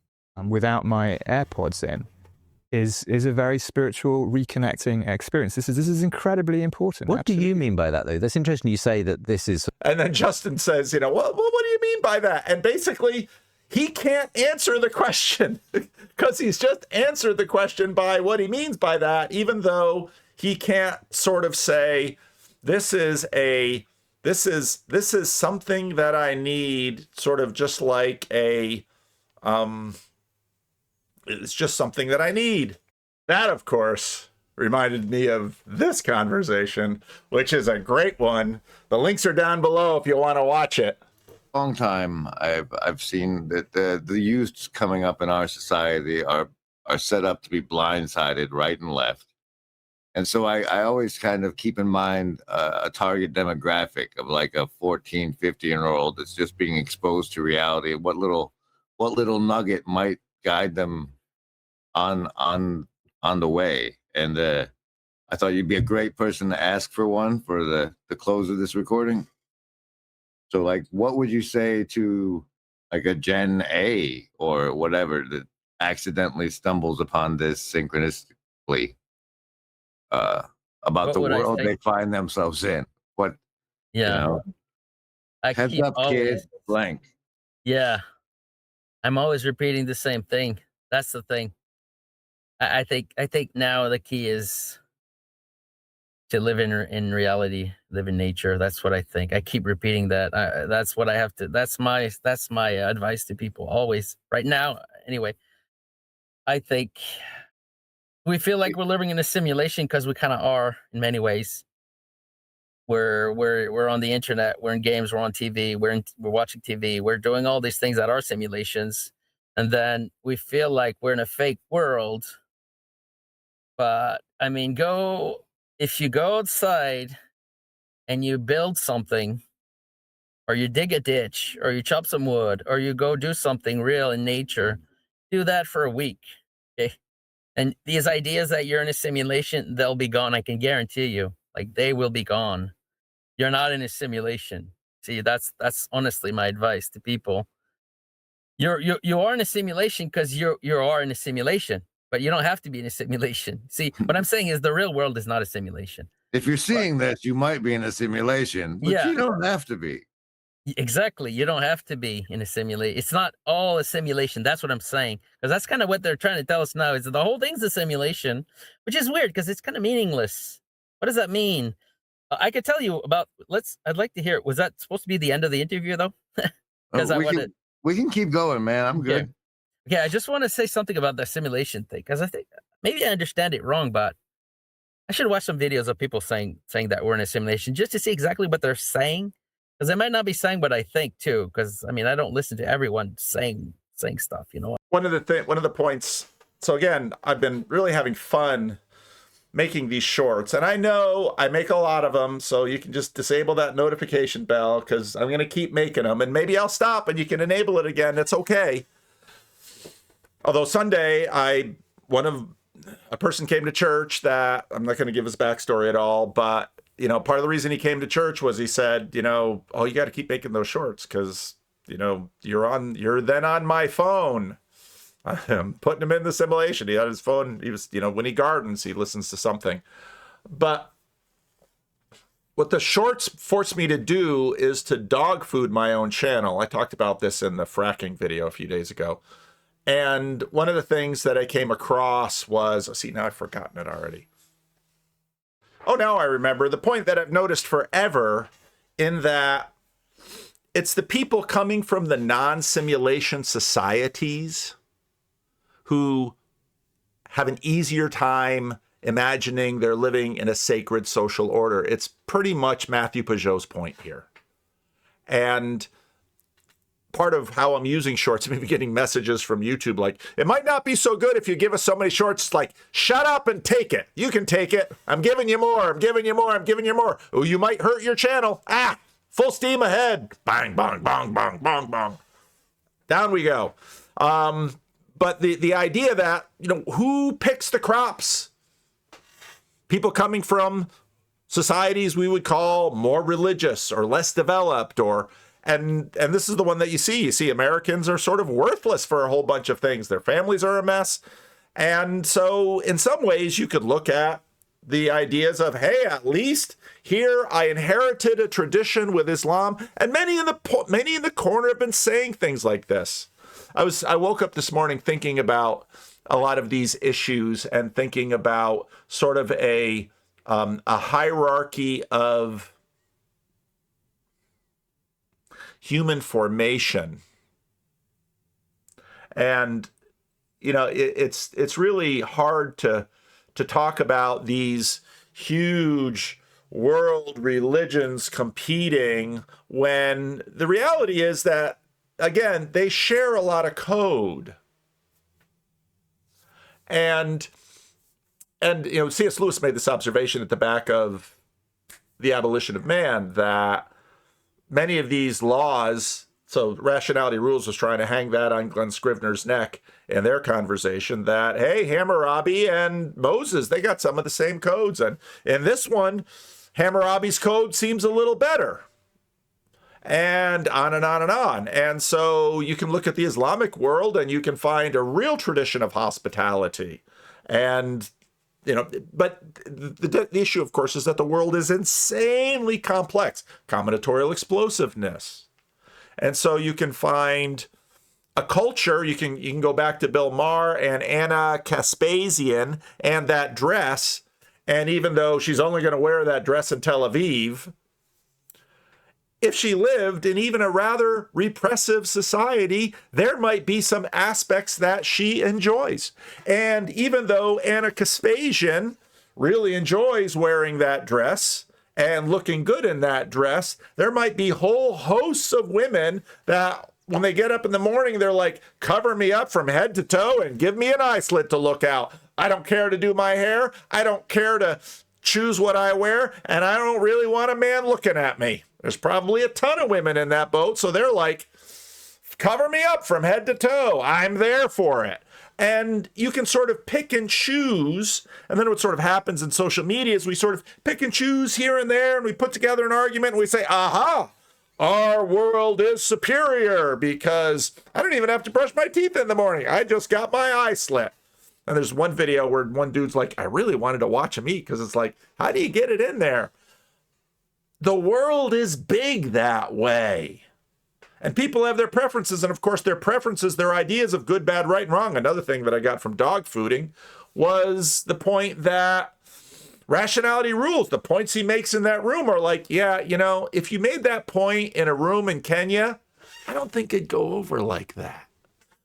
without my AirPods in is a very spiritual reconnecting experience. This is incredibly important. What Absolutely. do you mean by that, though? That's interesting you say that this is... And then Justin says, what do you mean by that? And basically, he can't answer the question because he's just answered the question by what he means by that, even though he can't sort of say, this is something that I need, sort of just like it's just something that I need. That, of course, reminded me of this conversation, which is a great one. The links are down below if you want to watch it. Long time I've seen that the youths coming up in our society are set up to be blindsided right and left. And so I always kind of keep in mind a target demographic of like a 14, 15-year-old that's just being exposed to reality. What little nugget might guide them on the way. And I thought you'd be a great person to ask for one for the close of this recording. So, like, what would you say to like a Gen A or whatever that accidentally stumbles upon this synchronistically about the world they find themselves in? What? Yeah. Heads up, kid. Blank. Yeah. I'm always repeating the same thing. That's the thing. I think now the key is to live in reality, live in nature. That's what I think. I keep repeating that. That's what I have to. That's my advice to people always. Right now, anyway. I think we feel like we're living in a simulation because we kind of are in many ways. We're on the internet, we're in games, we're on TV, we're watching TV, we're doing all these things that are simulations, and then we feel like we're in a fake world. But I mean, if you go outside and you build something, or you dig a ditch, or you chop some wood, or you go do something real in nature, do that for a week. Okay. And these ideas that you're in a simulation, they'll be gone. I can guarantee you, like they will be gone. You're not in a simulation. See, that's honestly my advice to people. You are in a simulation because you are in a simulation, but you don't have to be in a simulation. See, what I'm saying is the real world is not a simulation. If you're seeing this, you might be in a simulation, but Yeah. you don't have to be. Exactly. You don't have to be in a simulation. It's not all a simulation. That's what I'm saying. Because that's kind of what they're trying to tell us now is that the whole thing's a simulation, which is weird because it's kind of meaningless. What does that mean? I could tell you about, I'd like to hear it. Was that supposed to be the end of the interview though? Because we can keep going, man. I'm good. Okay. I just want to say something about the simulation thing. Because I think maybe I understand it wrong, but I should watch some videos of people saying that we're in a simulation just to see exactly what they're saying. Because they might not be saying what I think too. Because I mean, I don't listen to everyone saying stuff. You know. One of the points. So again, I've been really having fun making these shorts, and I know I make a lot of them. So you can just disable that notification bell because I'm going to keep making them, and maybe I'll stop and you can enable it again. It's okay. Although Sunday, a person came to church that I'm not going to give his backstory at all, but. You know, part of the reason he came to church was he said, you know, oh, you got to keep making those shorts because, you know, you're then on my phone. I'm putting him in the simulation. He had his phone. He was, you know, when he gardens, he listens to something. But what the shorts force me to do is to dog food my own channel. I talked about this in the fracking video a few days ago. And one of the things that I came across was, see, now I've forgotten it already. Oh, now I remember the point that I've noticed forever in that it's the people coming from the non-simulation societies who have an easier time imagining they're living in a sacred social order. It's pretty much Matthew Peugeot's point here. And part of how I'm using shorts, I'm getting messages from YouTube like, it might not be so good if you give us so many shorts. Like, shut up and take it. You can take it. I'm giving you more. I'm giving you more. I'm giving you more. Oh, you might hurt your channel. Full steam ahead. Bang, bang, bang, bang, bang, bang. Down we go. But the idea that, you know, who picks the crops? People coming from societies we would call more religious or less developed, or and this is the one that you see. You see Americans are sort of worthless for a whole bunch of things. Their families are a mess. And so in some ways you could look at the ideas of, hey, at least here I inherited a tradition with Islam. And many in the corner have been saying things like this. I woke up this morning thinking about a lot of these issues and thinking about sort of a hierarchy of human formation. And, you know, it's really hard to talk about these huge world religions competing when the reality is that, again, they share a lot of code. And you know, C.S. Lewis made this observation at the back of The Abolition of Man that many of these laws, so Rationality Rules was trying to hang that on Glenn Scrivener's neck in their conversation, that, hey, Hammurabi and Moses, they got some of the same codes. And in this one, Hammurabi's code seems a little better. And on and on and on. And so you can look at the Islamic world and you can find a real tradition of hospitality. And, you know, but the issue, of course, is that the world is insanely complex. Combinatorial explosiveness. And so you can find a culture, you can go back to Bill Maher and Anna Kaspasian and that dress, And even though she's only going to wear that dress in Tel Aviv, if she lived in even a rather repressive society, there might be some aspects that she enjoys. And even though Anna Kaspasian really enjoys wearing that dress and looking good in that dress, there might be whole hosts of women that when they get up in the morning, they're like, cover me up from head to toe and give me an eye slit to look out. I don't care to do my hair. I don't care to choose what I wear. And I don't really want a man looking at me. There's probably a ton of women in that boat. So they're like, cover me up from head to toe. I'm there for it. And you can sort of pick and choose. And then what sort of happens in social media is we sort of pick and choose here and there. And we put together an argument and we say, aha, our world is superior because I don't even have to brush my teeth in the morning. I just got my eye slit. And there's one video where one dude's like, I really wanted to watch him eat because it's like, how do you get it in there? The world is big that way. And people have their preferences. And of course, their preferences, their ideas of good, bad, right, and wrong. Another thing that I got from dog fooding was the point that rationality rules. The points he makes in that room are like, yeah, you know, if you made that point in a room in Kenya, I don't think it'd go over like that.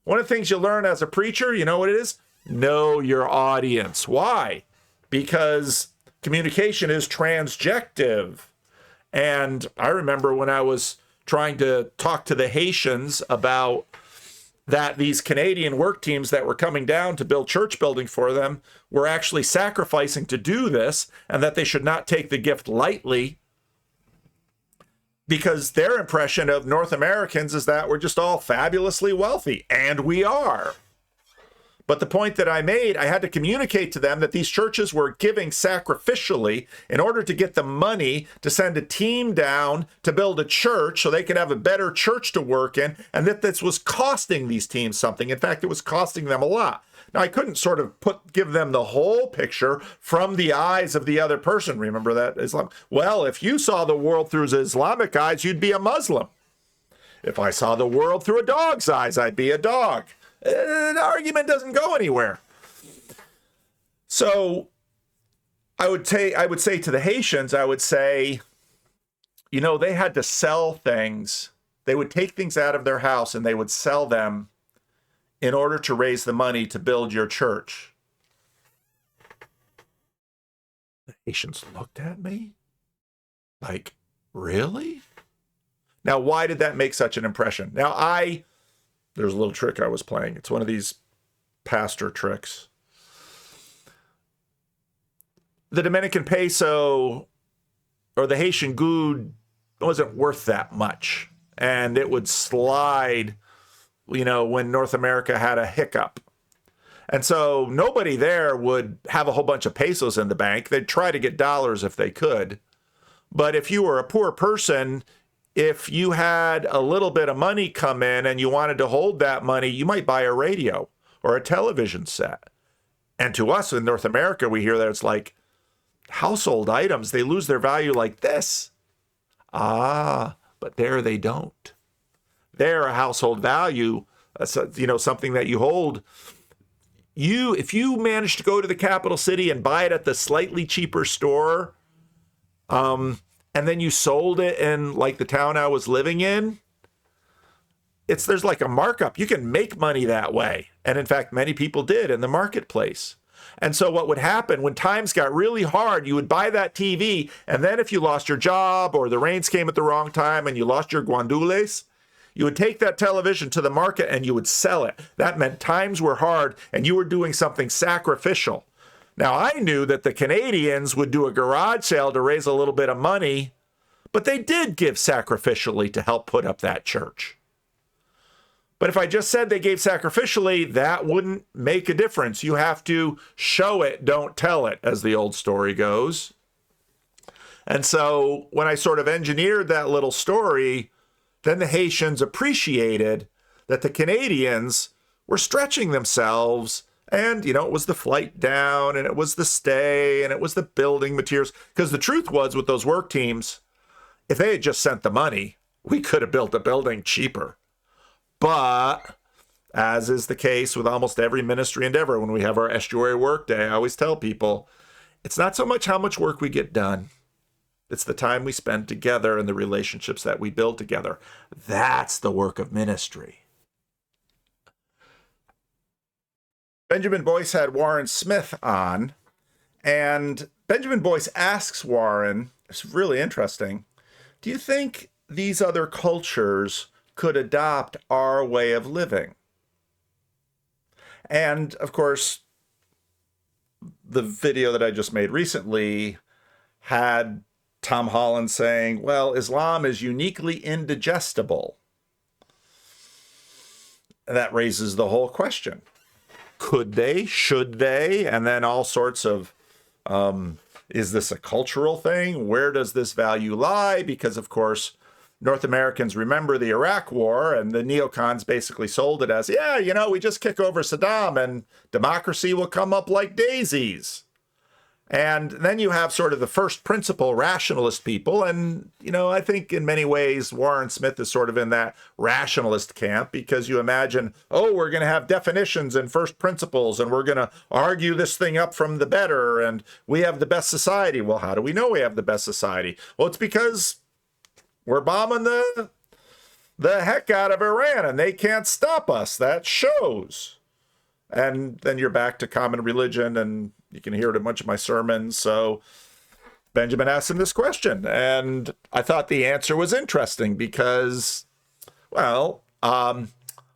One of the things you learn as a preacher, you know what it is? Know your audience. Why? Because communication is transjective. And I remember when I was trying to talk to the Haitians about that these Canadian work teams that were coming down to build church building for them were actually sacrificing to do this, and that they should not take the gift lightly, because their impression of North Americans is that we're just all fabulously wealthy, and we are. But the point that I made, I had to communicate to them that these churches were giving sacrificially in order to get the money to send a team down to build a church so they could have a better church to work in, and that this was costing these teams something. In fact, it was costing them a lot. Now, I couldn't sort of give them the whole picture from the eyes of the other person. Remember that Islam? Well, if you saw the world through Islamic eyes, you'd be a Muslim. If I saw the world through a dog's eyes, I'd be a dog. The argument doesn't go anywhere. So I would say to the Haitians, I would say, you know, they had to sell things. They would take things out of their house and they would sell them in order to raise the money to build your church. The Haitians looked at me like, really? Now, why did that make such an impression? Now, there's a little trick I was playing. It's one of these pastor tricks. The Dominican peso or the Haitian goud wasn't worth that much. And it would slide, you know, when North America had a hiccup. And so nobody there would have a whole bunch of pesos in the bank. They'd try to get dollars if they could. But if you were a poor person, if you had a little bit of money come in and you wanted to hold that money, you might buy a radio or a television set. And to us in North America, we hear that it's like household items. They lose their value like this. But there they don't. They're a household value, you know, something that you hold. If you manage to go to the capital city and buy it at the slightly cheaper store, and then you sold it in like the town I was living in, there's like a markup. You can make money that way. And in fact, many people did in the marketplace. And so what would happen when times got really hard, you would buy that TV. And then if you lost your job or the rains came at the wrong time and you lost your guandules, you would take that television to the market and you would sell it. That meant times were hard and you were doing something sacrificial. Now, I knew that the Canadians would do a garage sale to raise a little bit of money, but they did give sacrificially to help put up that church. But if I just said they gave sacrificially, that wouldn't make a difference. You have to show it, don't tell it, as the old story goes. And so when I sort of engineered that little story, then the Haitians appreciated that the Canadians were stretching themselves. And, you know, it was the flight down and it was the stay and it was the building materials. Because the truth was with those work teams, if they had just sent the money, we could have built a building cheaper. But as is the case with almost every ministry endeavor, when we have our estuary work day, I always tell people, It's not so much how much work we get done. It's the time we spend together and the relationships that we build together. That's the work of ministry. Benjamin Boyce had Warren Smith on, and Benjamin Boyce asks Warren, it's really interesting, do you think these other cultures could adopt our way of living? And of course, the video that I just made recently had Tom Holland saying, well, Islam is uniquely indigestible. And that raises the whole question. Could they? Should they? And then all sorts of, is this a cultural thing? Where does this value lie? Because, of course, North Americans remember the Iraq War, and the neocons basically sold it as, yeah, you know, we just kick over Saddam and democracy will come up like daisies. And then you have sort of the first principle rationalist people. And, you know, I think in many ways, Warren Smith is sort of in that rationalist camp, because you imagine, oh, we're going to have definitions and first principles, and we're going to argue this thing up from the better, and we have the best society. Well, how do we know we have the best society? Well, it's because we're bombing the heck out of Iran, and they can't stop us. That shows. And then you're back to common religion, and you can hear it in a bunch of my sermons. So Benjamin asked him this question, and I thought the answer was interesting because, well,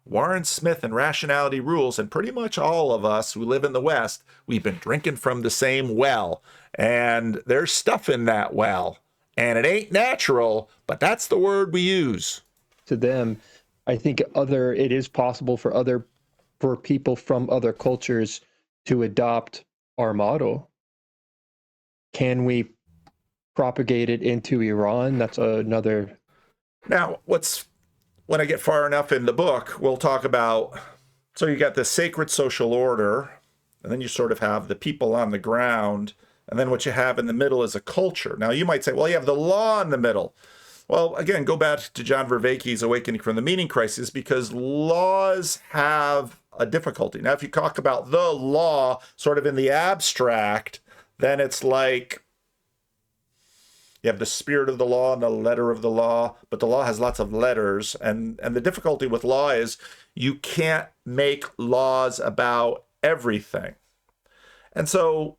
Warren Smith and rationality rules, and pretty much all of us who live in the West, we've been drinking from the same well, and there's stuff in that well, and it ain't natural, but that's the word we use. To them, I think it is possible for people from other cultures to adopt our model. Can we propagate it into Iran? That's another. Now, when I get far enough in the book, we'll talk about, so you got the sacred social order, and then you sort of have the people on the ground, and then what you have in the middle is a culture. Now, you might say, well, you have the law in the middle. Well, again, go back to John Vervaeke's Awakening from the Meaning Crisis, because laws have a difficulty. Now, if you talk about the law sort of in the abstract, then it's like you have the spirit of the law and the letter of the law, but the law has lots of letters. And the difficulty with law is you can't make laws about everything. And so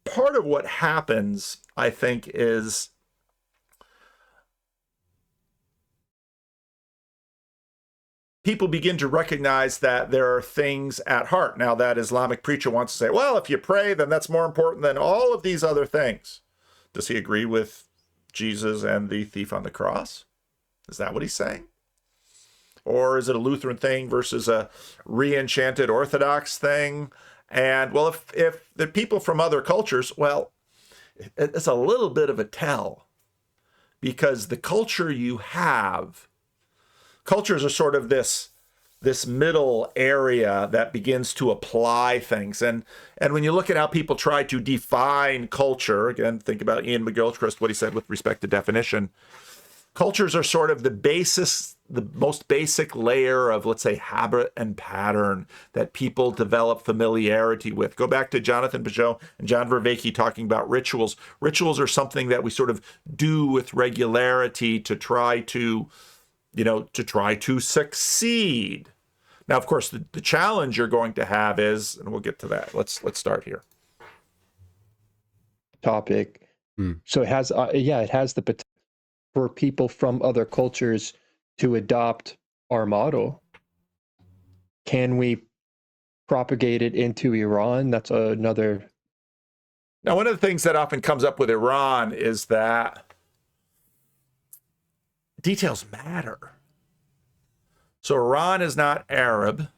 part of what happens, I think, is people begin to recognize that there are things at heart. Now, that Islamic preacher wants to say, well, if you pray, then that's more important than all of these other things. Does he agree with Jesus and the thief on the cross? Is that what he's saying? Or is it a Lutheran thing versus a re-enchanted Orthodox thing? And, well, if the people from other cultures, well, it's a little bit of a tell, because the culture you have, cultures are sort of this middle area that begins to apply things. And when you look at how people try to define culture, again, think about Ian McGilchrist, what he said with respect to definition, cultures are sort of the most basic layer of, let's say, habit and pattern that people develop familiarity with. Go back to Jonathan Pageau and John Vervaeke talking about rituals. Rituals are something that we sort of do with regularity to try to succeed. Now, of course, the challenge you're going to have is, and we'll get to that. Let's start here. Topic. So it has the potential for people from other cultures to adopt our model. Can we propagate it into Iran? That's another. Now, one of the things that often comes up with Iran is that details matter. So Iran is not Arab,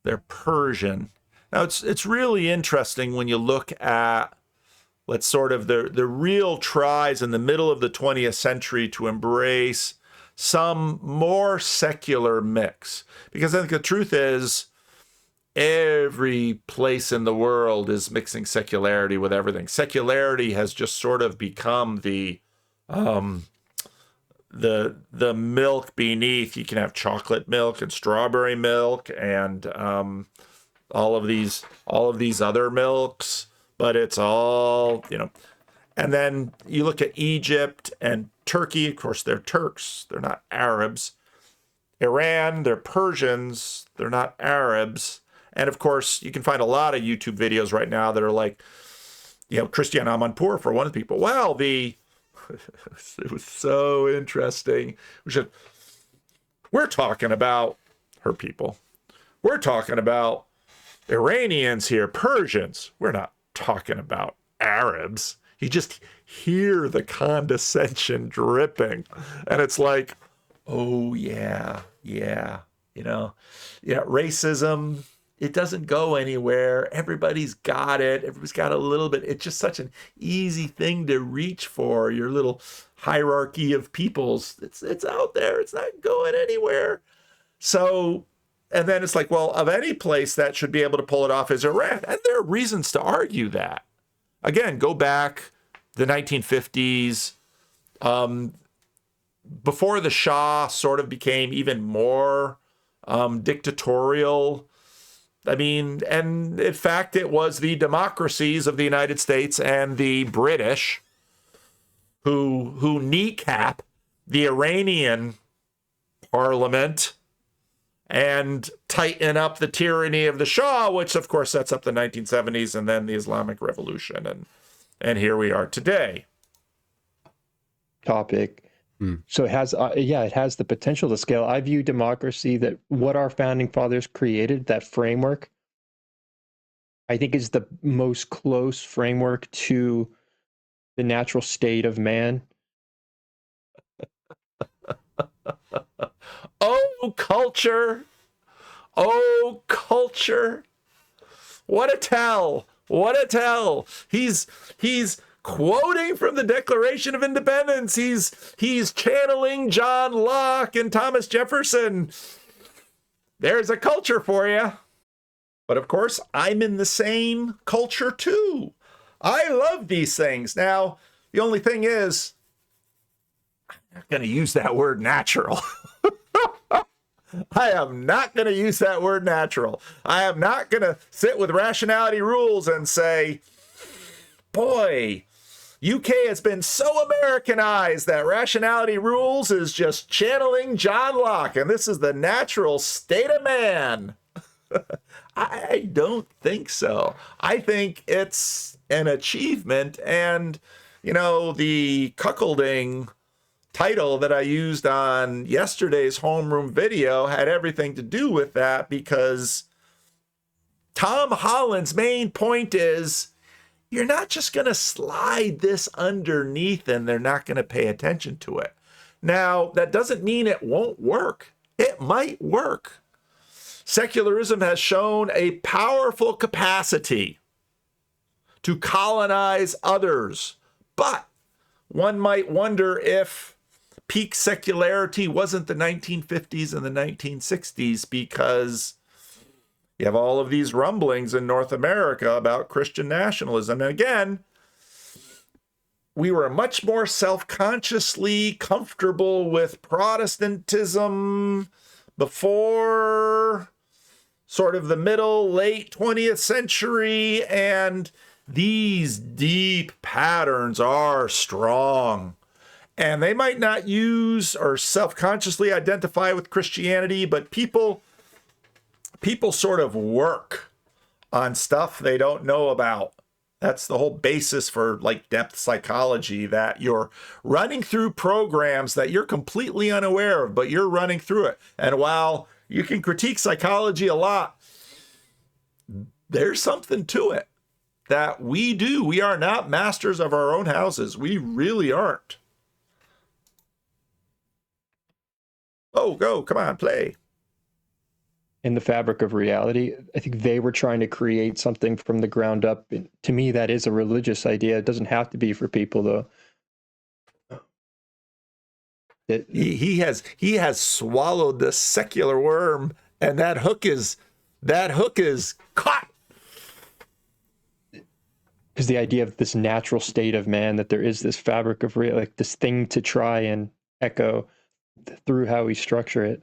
they're Persian. Now, it's really interesting when you look at, let's sort of the real tries in the middle of the 20th century to embrace some more secular mix. Because I think the truth is, every place in the world is mixing secularity with everything. Secularity has just sort of become the milk beneath. You can have chocolate milk and strawberry milk and all of these other milks, but it's all, and then you look at Egypt and Turkey. Of course, they're Turks. They're not Arabs. Iran, they're Persians. They're not Arabs. And of course, you can find a lot of YouTube videos right now that are like, Christiane Amanpour for one of the people. Well, it was so interesting. We're talking about her people. We're talking about Iranians here, Persians. We're not talking about Arabs. You just hear the condescension dripping. And it's like, oh, yeah. Racism, it doesn't go anywhere. Everybody's got it. Everybody's got a little bit. It's just such an easy thing to reach for, your little hierarchy of peoples. It's out there. It's not going anywhere. So, and then it's like, well, of any place that should be able to pull it off is Iran. And there are reasons to argue that. Again, go back the 1950s, before the Shah sort of became even more dictatorial. I mean, and in fact, it was the democracies of the United States and the British who kneecap the Iranian parliament and tighten up the tyranny of the Shah, which of course sets up the 1970s and then the Islamic Revolution. And here we are today. Topic. So it has, it has the potential to scale. I view democracy, that what our founding fathers created, that framework, I think is the most close framework to the natural state of man. Oh, culture. Oh, culture. What a tell. What a tell. He's quoting from the Declaration of Independence. He's channeling John Locke and Thomas Jefferson. There's a culture for you. But of course, I'm in the same culture too. I love these things. Now, the only thing is, I'm not going to use that word natural. I am not going to use that word natural. I am not going to sit with rationality rules and say, boy, UK has been so Americanized that rationality rules is just channeling John Locke, and this is the natural state of man. I don't think so. I think it's an achievement, and, the cuckolding title that I used on yesterday's homeroom video had everything to do with that, because Tom Holland's main point is, you're not just going to slide this underneath and they're not going to pay attention to it. Now, that doesn't mean it won't work. It might work. Secularism has shown a powerful capacity to colonize others. But one might wonder if peak secularity wasn't the 1950s and the 1960s, because you have all of these rumblings in North America about Christian nationalism. And again, we were much more self-consciously comfortable with Protestantism before sort of the late 20th century. And these deep patterns are strong. And they might not use or self-consciously identify with Christianity, but people sort of work on stuff they don't know about. That's the whole basis for depth psychology, that you're running through programs that you're completely unaware of, but you're running through it. And while you can critique psychology a lot, there's something to it that we do. We are not masters of our own houses. We really aren't. Oh, go, come on, play. In the fabric of reality, I think they were trying to create something from the ground up. And to me, that is a religious idea. It doesn't have to be for people, though. He has swallowed the secular worm, and that hook is caught. Because the idea of this natural state of man, that there is this fabric of real, this thing to try and echo through how we structure it.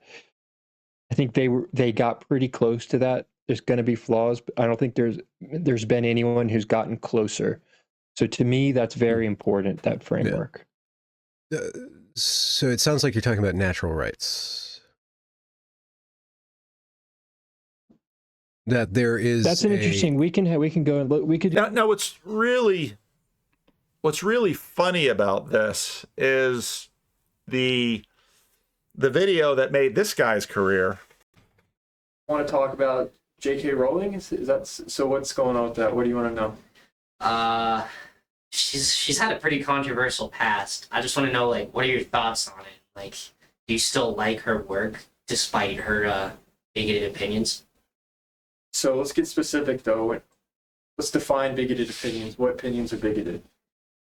I think they got pretty close to that There's going to be flaws, but I don't think there's been anyone who's gotten closer. So to me, that's very important, that framework. So it sounds like you're talking about natural rights. That there is. That's an interesting. We can go and look. We could. Now, what's really funny about this is the video that made this guy's career. Want to talk about J.K. Rowling? Is that so? What's going on with that? What do you want to know? She's had a pretty controversial past. I just want to know, like, what are your thoughts on it? Like, do you still like her work despite her bigoted opinions? So let's get specific, though. Let's define bigoted opinions. What opinions are bigoted?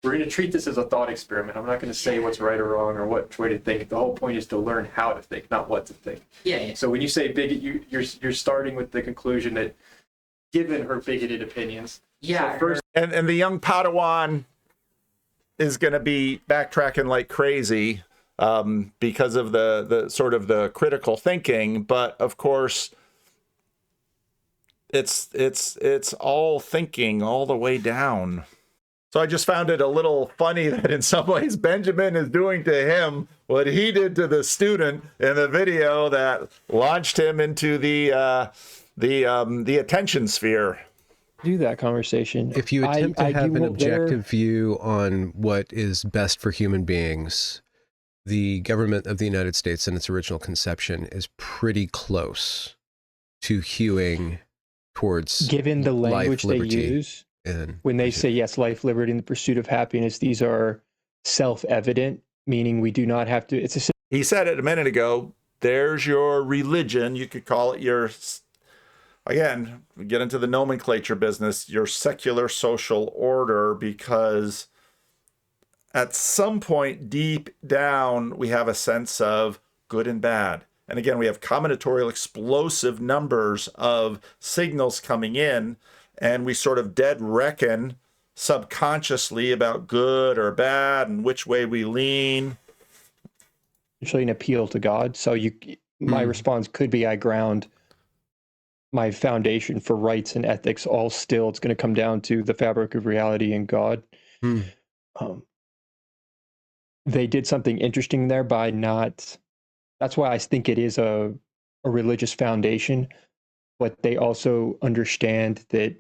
We're going to treat this as a thought experiment. I'm not going to say what's right or wrong or what way to think. The whole point is to learn how to think, not what to think. Yeah. So when you say bigot, you're starting with the conclusion that, given her bigoted opinions. Yeah. So first, and the young Padawan is going to be backtracking like crazy because of the sort of the critical thinking. But of course, it's all thinking all the way down. So I just found it a little funny that in some ways Benjamin is doing to him what he did to the student in the video that launched him into the attention sphere. Do that conversation. If you attempt to have an objective view on what is best for human beings, the government of the United States in its original conception is pretty close to hewing towards given the language life, they use. When they say, yes, life, liberty, and the pursuit of happiness, these are self-evident, meaning we do not have to. He said it a minute ago. There's your religion. You could call it your, again, we get into the nomenclature business, your secular social order, because at some point deep down, we have a sense of good and bad. And again, we have combinatorial explosive numbers of signals coming in, and we sort of dead reckon subconsciously about good or bad and which way we lean. Usually an appeal to God. So my response could be, I ground my foundation for rights and ethics all still. It's going to come down to the fabric of reality and God. They did something interesting there by not, that's why I think it is a religious foundation, but they also understand that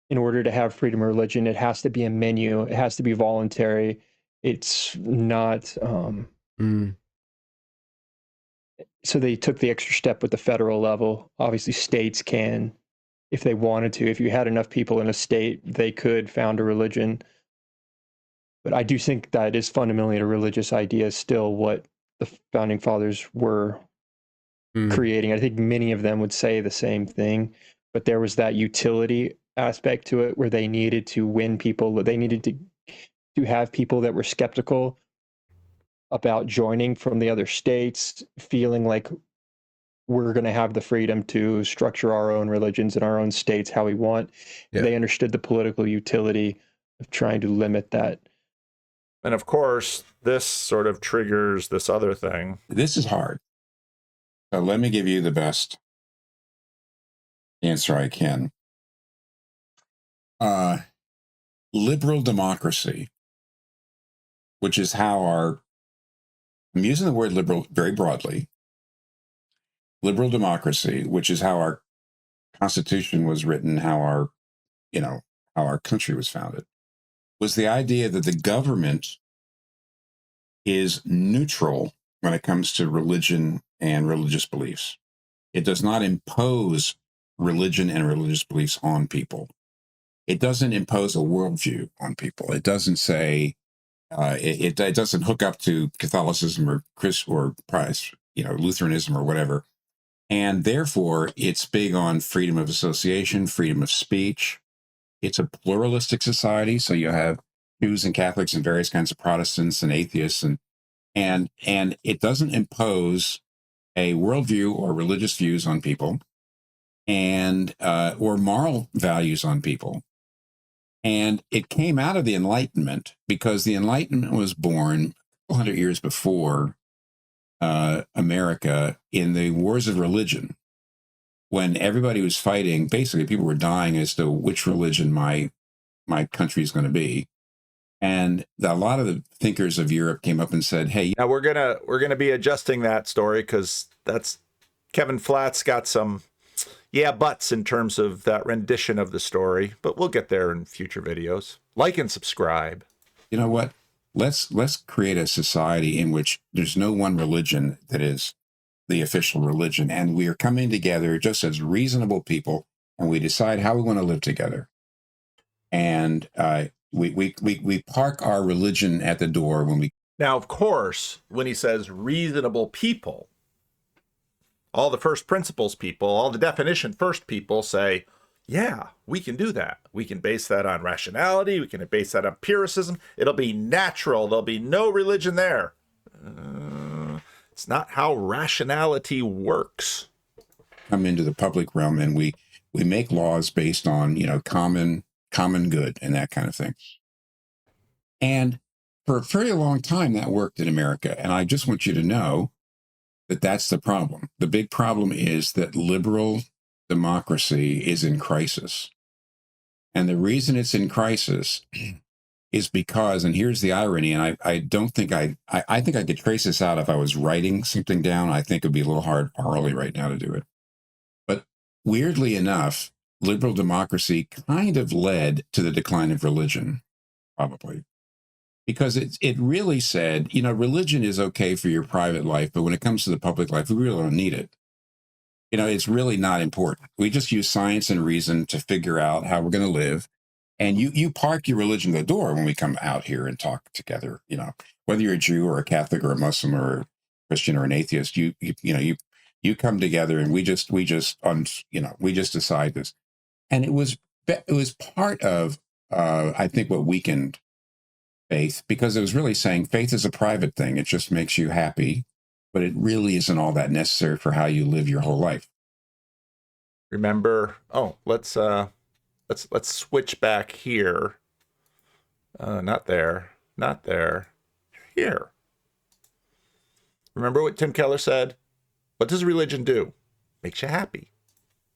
in order to have freedom of religion, it has to be a menu. It has to be voluntary. It's not. So they took the extra step with the federal level. Obviously, states can, if they wanted to. If you had enough people in a state, they could found a religion. But I do think that is fundamentally a religious idea, still what the founding fathers were creating. I think many of them would say the same thing, but there was that utility aspect to it where they needed to win people. They needed to have people that were skeptical about joining from the other states, feeling like we're going to have the freedom to structure our own religions in our own states how we want. Yeah. They understood the political utility of trying to limit that. And of course, this sort of triggers this other thing. This is hard. So let me give you the best answer I can. Liberal democracy, which is how I'm using the word liberal very broadly. Liberal democracy, which is how our Constitution was written, how our country was founded, was the idea that the government is neutral when it comes to religion and religious beliefs. It does not impose religion and religious beliefs on people. It doesn't impose a worldview on people. It doesn't say, it doesn't hook up to Catholicism or Lutheranism or whatever. And therefore, it's big on freedom of association, freedom of speech. It's a pluralistic society, so you have Jews and Catholics and various kinds of Protestants and atheists, and it doesn't impose a worldview or religious views on people, and or moral values on people. And it came out of the Enlightenment because the Enlightenment was born 100 years before America in the wars of religion. when everybody was fighting, basically people were dying as to which religion my country is going to be. And a lot of the thinkers of Europe came up and said, hey, now we're gonna be adjusting that story, because that's Kevin Flatt's got some buts in terms of that rendition of the story, but we'll get there in future videos. Like and subscribe. You know what? Let's create a society in which there's no one religion that is the official religion, and we are coming together just as reasonable people, and we decide how we want to live together. And we park our religion at the door when we. Now, of course, when he says reasonable people, all the first principles people, all the definition first people say, yeah, we can do that. We can base that on rationality. We can base that on empiricism. It'll be natural. There'll be no religion there. It's not how rationality works. Come into the public realm, and we make laws based on, common good and that kind of thing. And for a very long time, that worked in America. And I just want you to know that that's the problem. The big problem is that liberal democracy is in crisis. And the reason it's in crisis is because, and here's the irony, and I don't think I think I could trace this out if I was writing something down. I think it would be a little hard early right now to do it. But weirdly enough, liberal democracy kind of led to the decline of religion, probably. Because it really said, religion is okay for your private life, but when it comes to the public life, we really don't need it. It's really not important. We just use science and reason to figure out how we're going to live. And you park your religion at the door when we come out here and talk together. Whether you're a Jew or a Catholic or a Muslim or a Christian or an atheist, you come together, and we just decide this. And it was part of I think what weakened faith, because it was really saying faith is a private thing. It just makes you happy, but it really isn't all that necessary for how you live your whole life. Remember, let's switch back here. Not there, here. Remember what Tim Keller said? What does religion do? Makes you happy.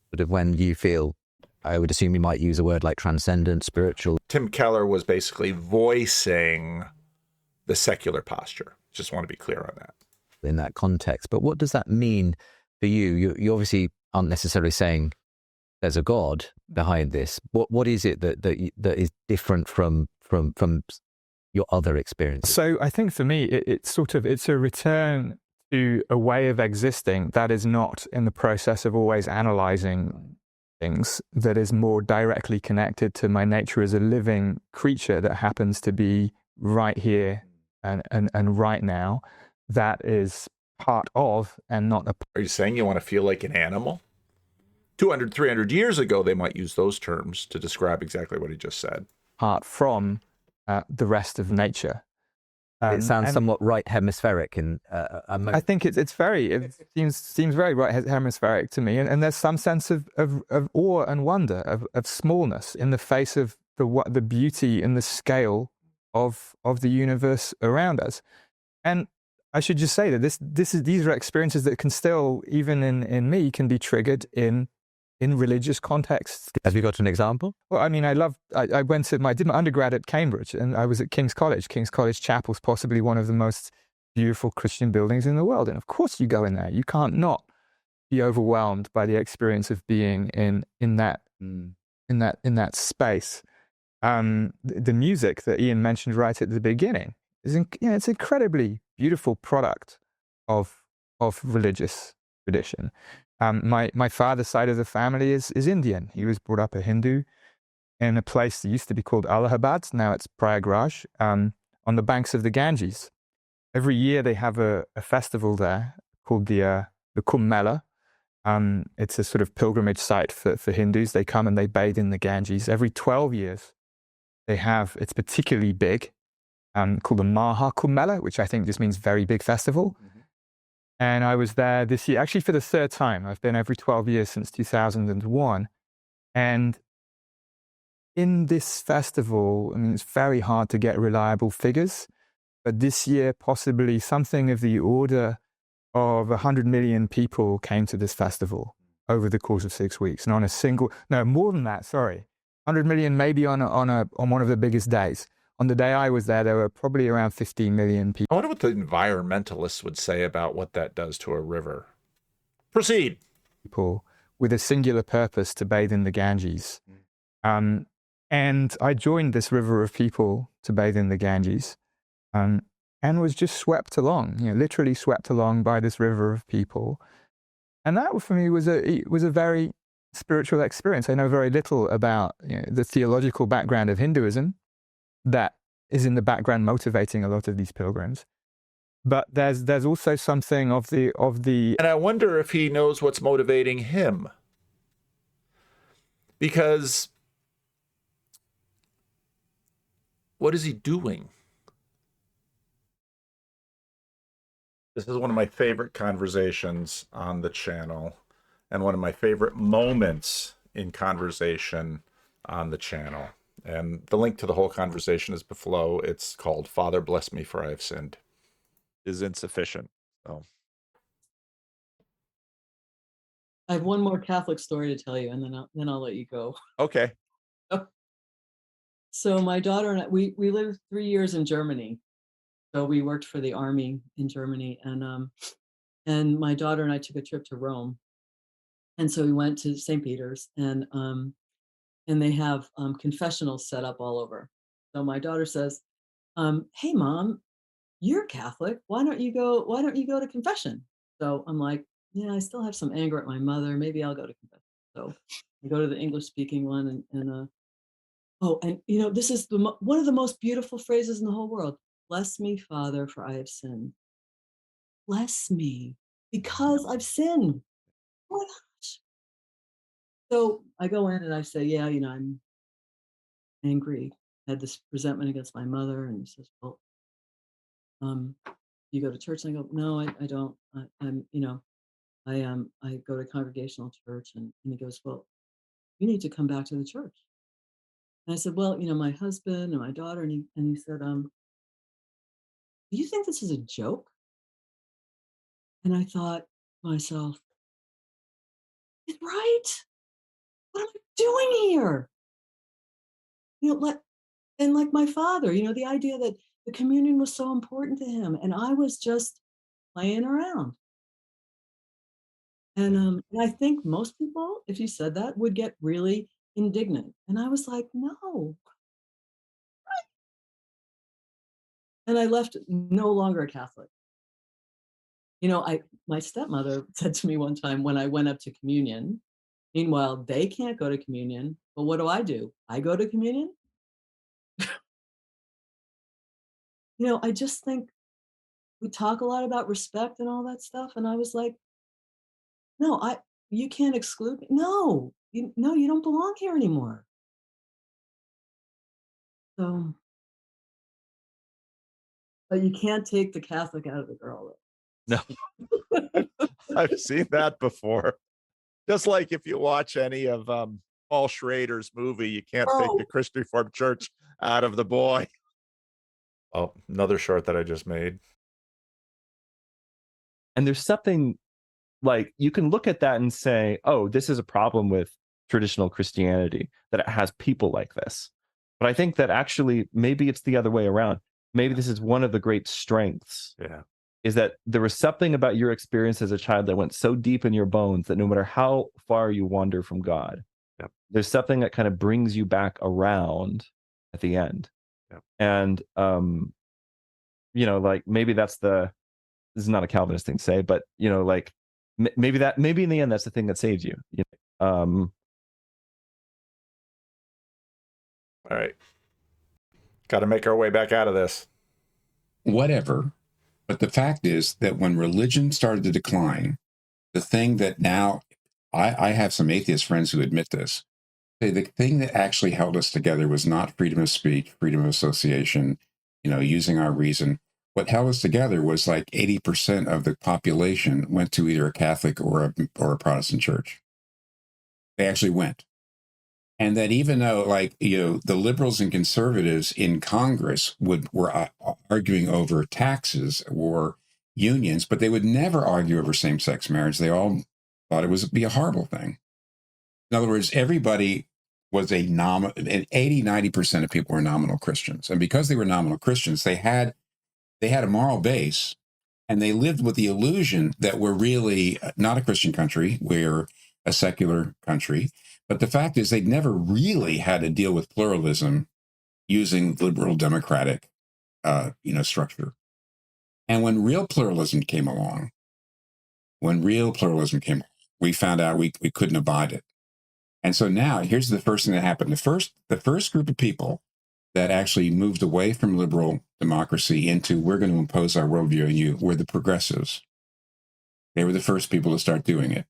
Sort of when you feel, I would assume you might use a word like transcendent, spiritual. Tim Keller was basically voicing the secular posture. Just want to be clear on that. In that context. But what does that mean for you? You obviously aren't necessarily saying there's a God behind this. What is it that is different from your other experiences? So I think for me, it's a return to a way of existing that is not in the process of always analyzing things, that is more directly connected to my nature as a living creature that happens to be right here and right now, that is part of and not a... Are you saying you want to feel like an animal? 200, 300 years ago, they might use those terms to describe exactly what he just said. Apart from the rest of nature. It sounds somewhat right hemispheric. I think it seems very right hemispheric to me. And there's some sense of awe and wonder, of smallness in the face of the beauty and the scale of the universe around us. And I should just say that these are experiences that can still, even in me, can be triggered in religious contexts. Have you got an example? Well, I mean, I did my undergrad at Cambridge, and I was at King's College. King's College Chapel is possibly one of the most beautiful Christian buildings in the world. And of course you go in there. You can't not be overwhelmed by the experience of being in that space. The music that Ian mentioned right at the beginning is it's an incredibly beautiful product of religious tradition. My father's side of the family is Indian. He was brought up a Hindu in a place that used to be called Allahabad. Now it's Prayagraj, on the banks of the Ganges. Every year they have a festival there called the Kumbh Mela. It's a sort of pilgrimage site for Hindus. They come and they bathe in the Ganges. Every 12 years it's particularly big, called the Maha Kumbh Mela, which I think just means very big festival. Mm-hmm. And I was there this year, actually for the third time. I've been every 12 years since 2001. And in this festival, I mean, it's very hard to get reliable figures, but this year, possibly something of the order of 100 million people came to this festival over the course of 6 weeks, and on a single, no, more than that, sorry, 100 million maybe on one of the biggest days. On the day I was there were probably around 15 million people. I wonder what the environmentalists would say about what that does to a river. Proceed. People with a singular purpose to bathe in the Ganges. And I joined this river of people to bathe in the Ganges, and was just swept along, literally swept along by this river of people. And that for me was a very spiritual experience. I know very little about the theological background of Hinduism that is in the background motivating a lot of these pilgrims. But there's also something of the and I wonder if he knows what's motivating him. Because what is he doing? This is one of my favorite conversations on the channel and one of my favorite moments in conversation on the channel. And the link to the whole conversation is below. It's called "Father Bless Me for I Have Sinned." Is insufficient. So I have one more Catholic story to tell you, and then I'll let you go. Okay. So my daughter and I, we lived 3 years in Germany. So we worked for the army in Germany, and my daughter and I took a trip to Rome, and so we went to St. Peter's, and they have confessionals set up all over. So my daughter says, "Hey, Mom, you're Catholic. Why don't you go to confession?" So I'm like, "Yeah, I still have some anger at my mother. Maybe I'll go to confession." So I go to the English-speaking one, and this is one of the most beautiful phrases in the whole world. "Bless me, Father, for I have sinned." Bless me, because I've sinned. Oh my gosh. So I go in and I say, "Yeah, I'm angry. I had this resentment against my mother." And he says, "Well, you go to church?" And I go, "No, I don't. I go to congregational church." And he goes, "Well, you need to come back to the church." And I said, "Well, my husband and my daughter." And he said, "Do you think this is a joke?" And I thought to myself, "He's right. What am I doing here?" Like my father, the idea that the communion was so important to him, and I was just playing around. And I think most people, if you said that, would get really indignant. And I was like, "No." And I left no longer a Catholic. My stepmother said to me one time when I went up to communion, meanwhile, they can't go to communion, but what do? I go to communion? I just think we talk a lot about respect and all that stuff, and I was like, "No, you can't exclude me. No, you don't belong here anymore." So, but you can't take the Catholic out of the girl. No, I've seen that before. Just like if you watch any of Paul Schrader's movie, you can't take the Christian Reformed Church out of the boy. Oh, another short that I just made. And there's something like you can look at that and say, oh, this is a problem with traditional Christianity, that it has people like this. But I think that actually maybe it's the other way around. Maybe this is one of the great strengths. Yeah. Is that there was something about your experience as a child that went so deep in your bones that no matter how far you wander from God, yep, there's something that kind of brings you back around at the end. Yep. And, like maybe this is not a Calvinist thing to say, but, maybe in the end, that's the thing that saves you. All right. Got to make our way back out of this. Whatever. But the fact is that when religion started to decline, the thing that now, I have some atheist friends who admit this, the thing that actually held us together was not freedom of speech, freedom of association, using our reason. What held us together was like 80% of the population went to either a Catholic or a Protestant church. They actually went. And that even though, the liberals and conservatives in Congress were arguing over taxes or unions, but they would never argue over same-sex marriage. They all thought it was be a horrible thing. In other words, everybody was a nominal, 80-90% of people were nominal Christians. And because they were nominal Christians, they had a moral base, and they lived with the illusion that we're really not a Christian country, we're a secular country. But the fact is they'd never really had to deal with pluralism using liberal democratic structure. And when real pluralism came along, we found out we couldn't abide it. And so now here's the first thing that happened. The first group of people that actually moved away from liberal democracy into we're going to impose our worldview on you were the progressives. They were the first people to start doing it.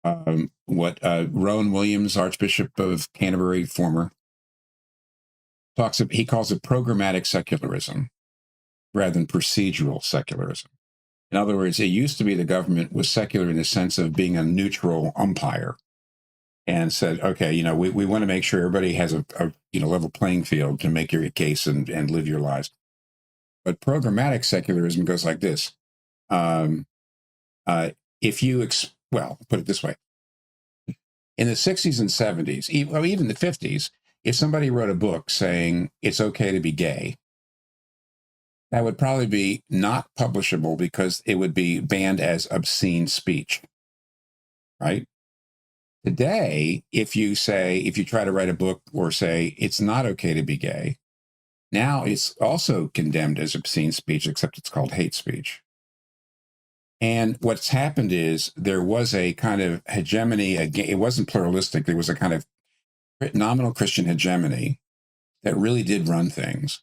Rowan Williams, Archbishop of Canterbury, former, he calls it programmatic secularism rather than procedural secularism. In other words, it used to be the government was secular in the sense of being a neutral umpire and said, okay, we want to make sure everybody has a level playing field to make your case and live your lives. But programmatic secularism goes like this. Put it this way. In the 60s and 70s, even the 50s, if somebody wrote a book saying it's okay to be gay, that would probably be not publishable because it would be banned as obscene speech, right? Today, if you try to write a book or say it's not okay to be gay, now it's also condemned as obscene speech, except it's called hate speech. And what's happened is there was a kind of hegemony. It wasn't pluralistic. There was a kind of nominal Christian hegemony that really did run things.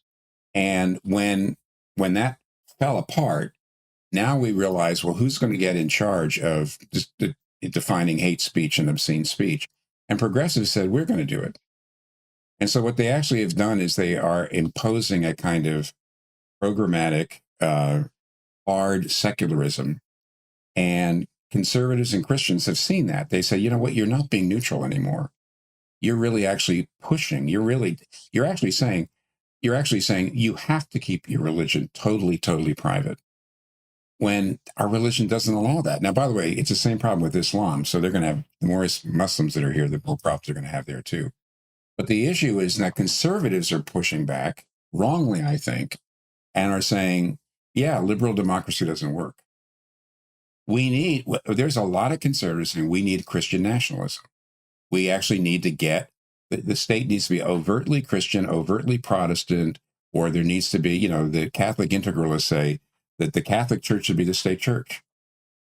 And when that fell apart, now we realize, well, who's going to get in charge of defining hate speech and obscene speech? And progressives said, we're going to do it. And so what they actually have done is they are imposing a kind of programmatic, hard secularism. And conservatives and Christians have seen that. They say, you know what, you're not being neutral anymore. You're really actually pushing. You're actually saying you have to keep your religion totally, totally private, when our religion doesn't allow that. Now, by the way, it's the same problem with Islam. So they're going to have the more Muslims that are here, the more problems they're going to have there too. But the issue is that conservatives are pushing back, wrongly, I think, and are saying, yeah, liberal democracy doesn't work. There's a lot of conservatives saying we need Christian nationalism. We actually need to get, the state needs to be overtly Christian, overtly Protestant, or there needs to be, the Catholic integralists say that the Catholic Church should be the state church.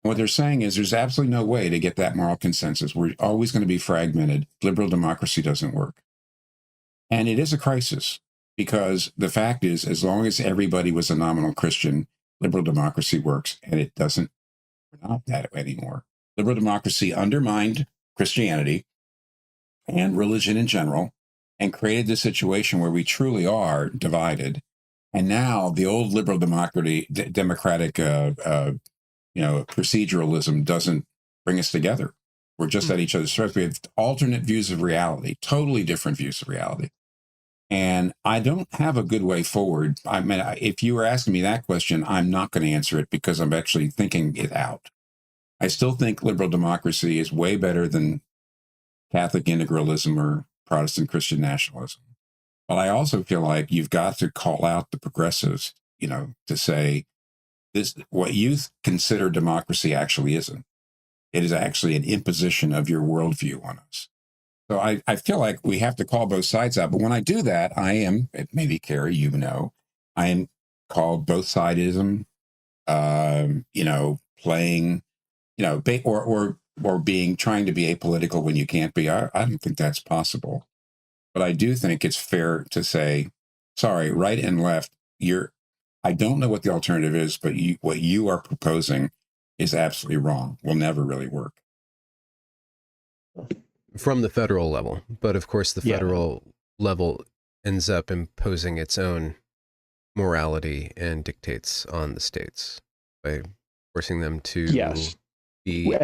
And what they're saying is there's absolutely no way to get that moral consensus. We're always going to be fragmented. Liberal democracy doesn't work. And it is a crisis, because the fact is, as long as everybody was a nominal Christian, liberal democracy works, and it doesn't. We're not that anymore. Liberal democracy undermined Christianity and religion in general, and created this situation where we truly are divided. And now the old liberal democratic proceduralism doesn't bring us together. We're just at each other's throats. We have alternate views of reality, totally different views of reality. And I don't have a good way forward. I mean, if you were asking me that question, I'm not going to answer it because I'm actually thinking it out. I still think liberal democracy is way better than Catholic integralism or Protestant Christian nationalism. But I also feel like you've got to call out the progressives, to say this, what you consider democracy actually isn't. It is actually an imposition of your worldview on us. So I feel like we have to call both sides out. But when I do that, I am, maybe Carrie, I am called both sidism, playing, or being, trying to be apolitical when you can't be. I don't think that's possible. But I do think it's fair to say, sorry, right and left, I don't know what the alternative is, but what you are proposing is absolutely wrong. Will never really work. From the federal level. But of course, the federal level ends up imposing its own morality and dictates on the states by forcing them to be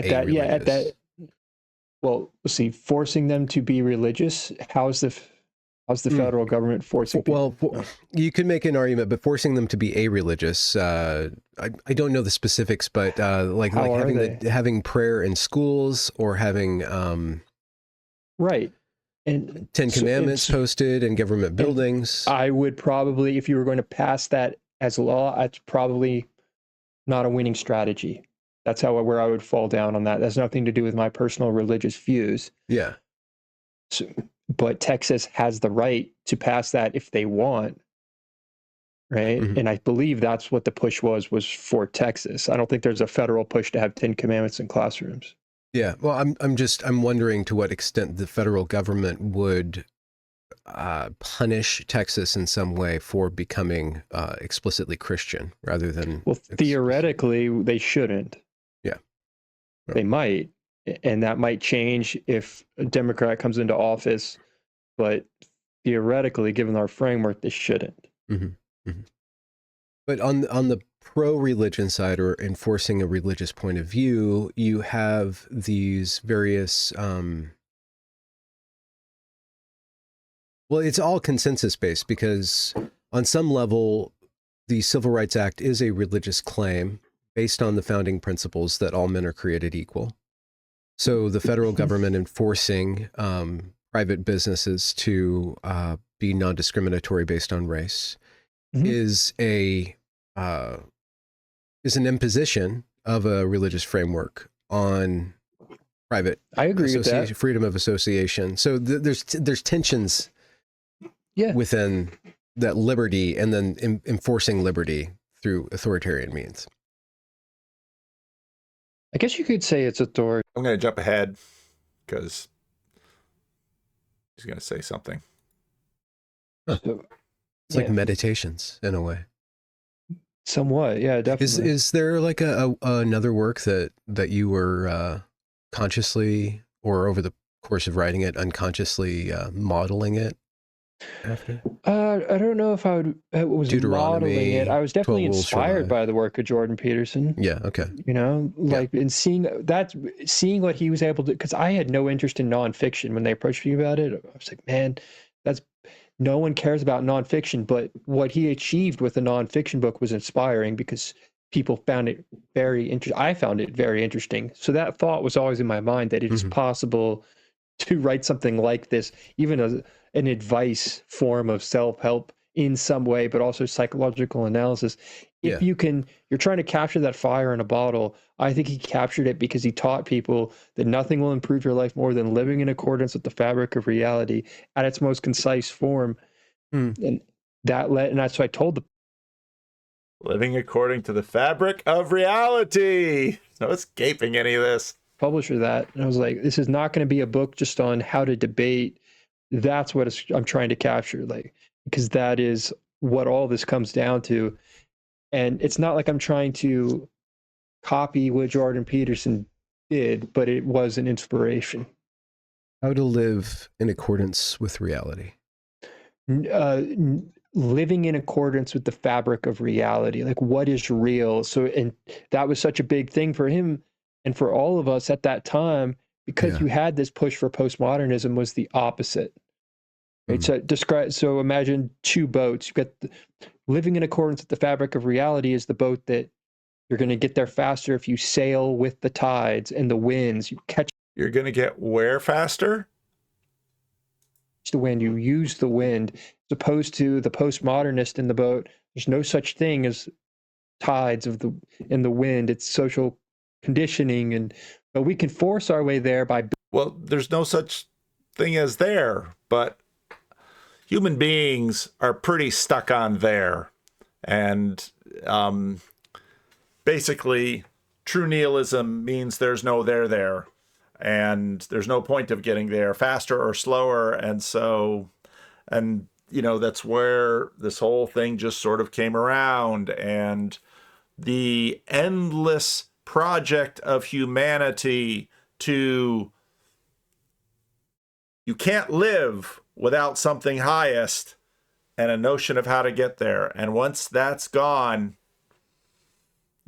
well, see, forcing them to be religious. How is How's the federal government forcing people? Well, you could make an argument, but forcing them to be a-religious, I don't know the specifics, but like having prayer in schools or having right. And 10 Commandments posted in government buildings. I would probably, if you were going to pass that as law, that's probably not a winning strategy. That's where I would fall down on that. That's nothing to do with my personal religious views. Yeah. So, but Texas has the right to pass that if they want, right? Mm-hmm. And I believe that's what the push was for Texas. I don't think there's a federal push to have 10 Commandments in classrooms. Yeah, well, I'm wondering to what extent the federal government would punish Texas in some way for becoming explicitly Christian rather than. Well, theoretically, they shouldn't. Yeah, they might, and that might change if a Democrat comes into office. But theoretically, given our framework, they shouldn't. Mm-hmm. Mm-hmm. But on the pro-religion side, or enforcing a religious point of view, you have these various well, it's all consensus based, because on some level the Civil Rights Act is a religious claim based on the founding principles that all men are created equal. So the federal government enforcing private businesses to be non-discriminatory based on race is an imposition of a religious framework on private. I agree with that. Freedom of association. So there's tensions within that liberty, and then enforcing liberty through authoritarian means. I guess you could say it's authority. I'm going to jump ahead because he's going to say something. It's like meditations in a way. Somewhat, yeah, definitely. Is there like another work that you were consciously, or over the course of writing it, unconsciously modeling it after? I don't know if I was modeling it. I was definitely inspired by the work of Jordan Peterson. Yeah, okay. You know, like in seeing what he was able to, because I had no interest in nonfiction when they approached me about it. I was like, man, no one cares about nonfiction, but what he achieved with the nonfiction book was inspiring because people found it very interesting. I found it very interesting. So that thought was always in my mind that it is possible to write something like this, even an advice form of self-help in some way, but also psychological analysis. If you're trying to capture that fire in a bottle, I think he captured it because he taught people that nothing will improve your life more than living in accordance with the fabric of reality at its most concise form. And that's what I told them. Living according to the fabric of reality. No escaping any of this. Publisher that. And I was like, this is not going to be a book just on how to debate. That's what I'm trying to capture, like, because that is what all this comes down to. And it's not like I'm trying to copy what Jordan Peterson did, but it was an inspiration. How to live in accordance with reality. Living in accordance with the fabric of reality, like what is real. So, and that was such a big thing for him and for all of us at that time, because you had this push for postmodernism was the opposite. Right? So imagine two boats. You've got living in accordance with the fabric of reality is the boat that you're going to get there faster if you sail with the tides and the winds. You're going to get where faster? The wind. You use the wind, as opposed to the postmodernist in the boat. There's no such thing as tides in the wind. It's social conditioning, but we can force our way there by. Well, there's no such thing as there, but human beings are pretty stuck on there. And basically, true nihilism means there's no there. And there's no point of getting there faster or slower. And so, that's where this whole thing just sort of came around. And the endless project of humanity you can't live without something highest and a notion of how to get there. And once that's gone,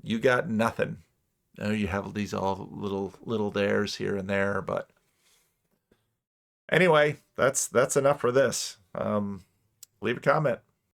you got nothing. You have these all little theirs here and there, but Anyway, that's enough for this. Leave a comment.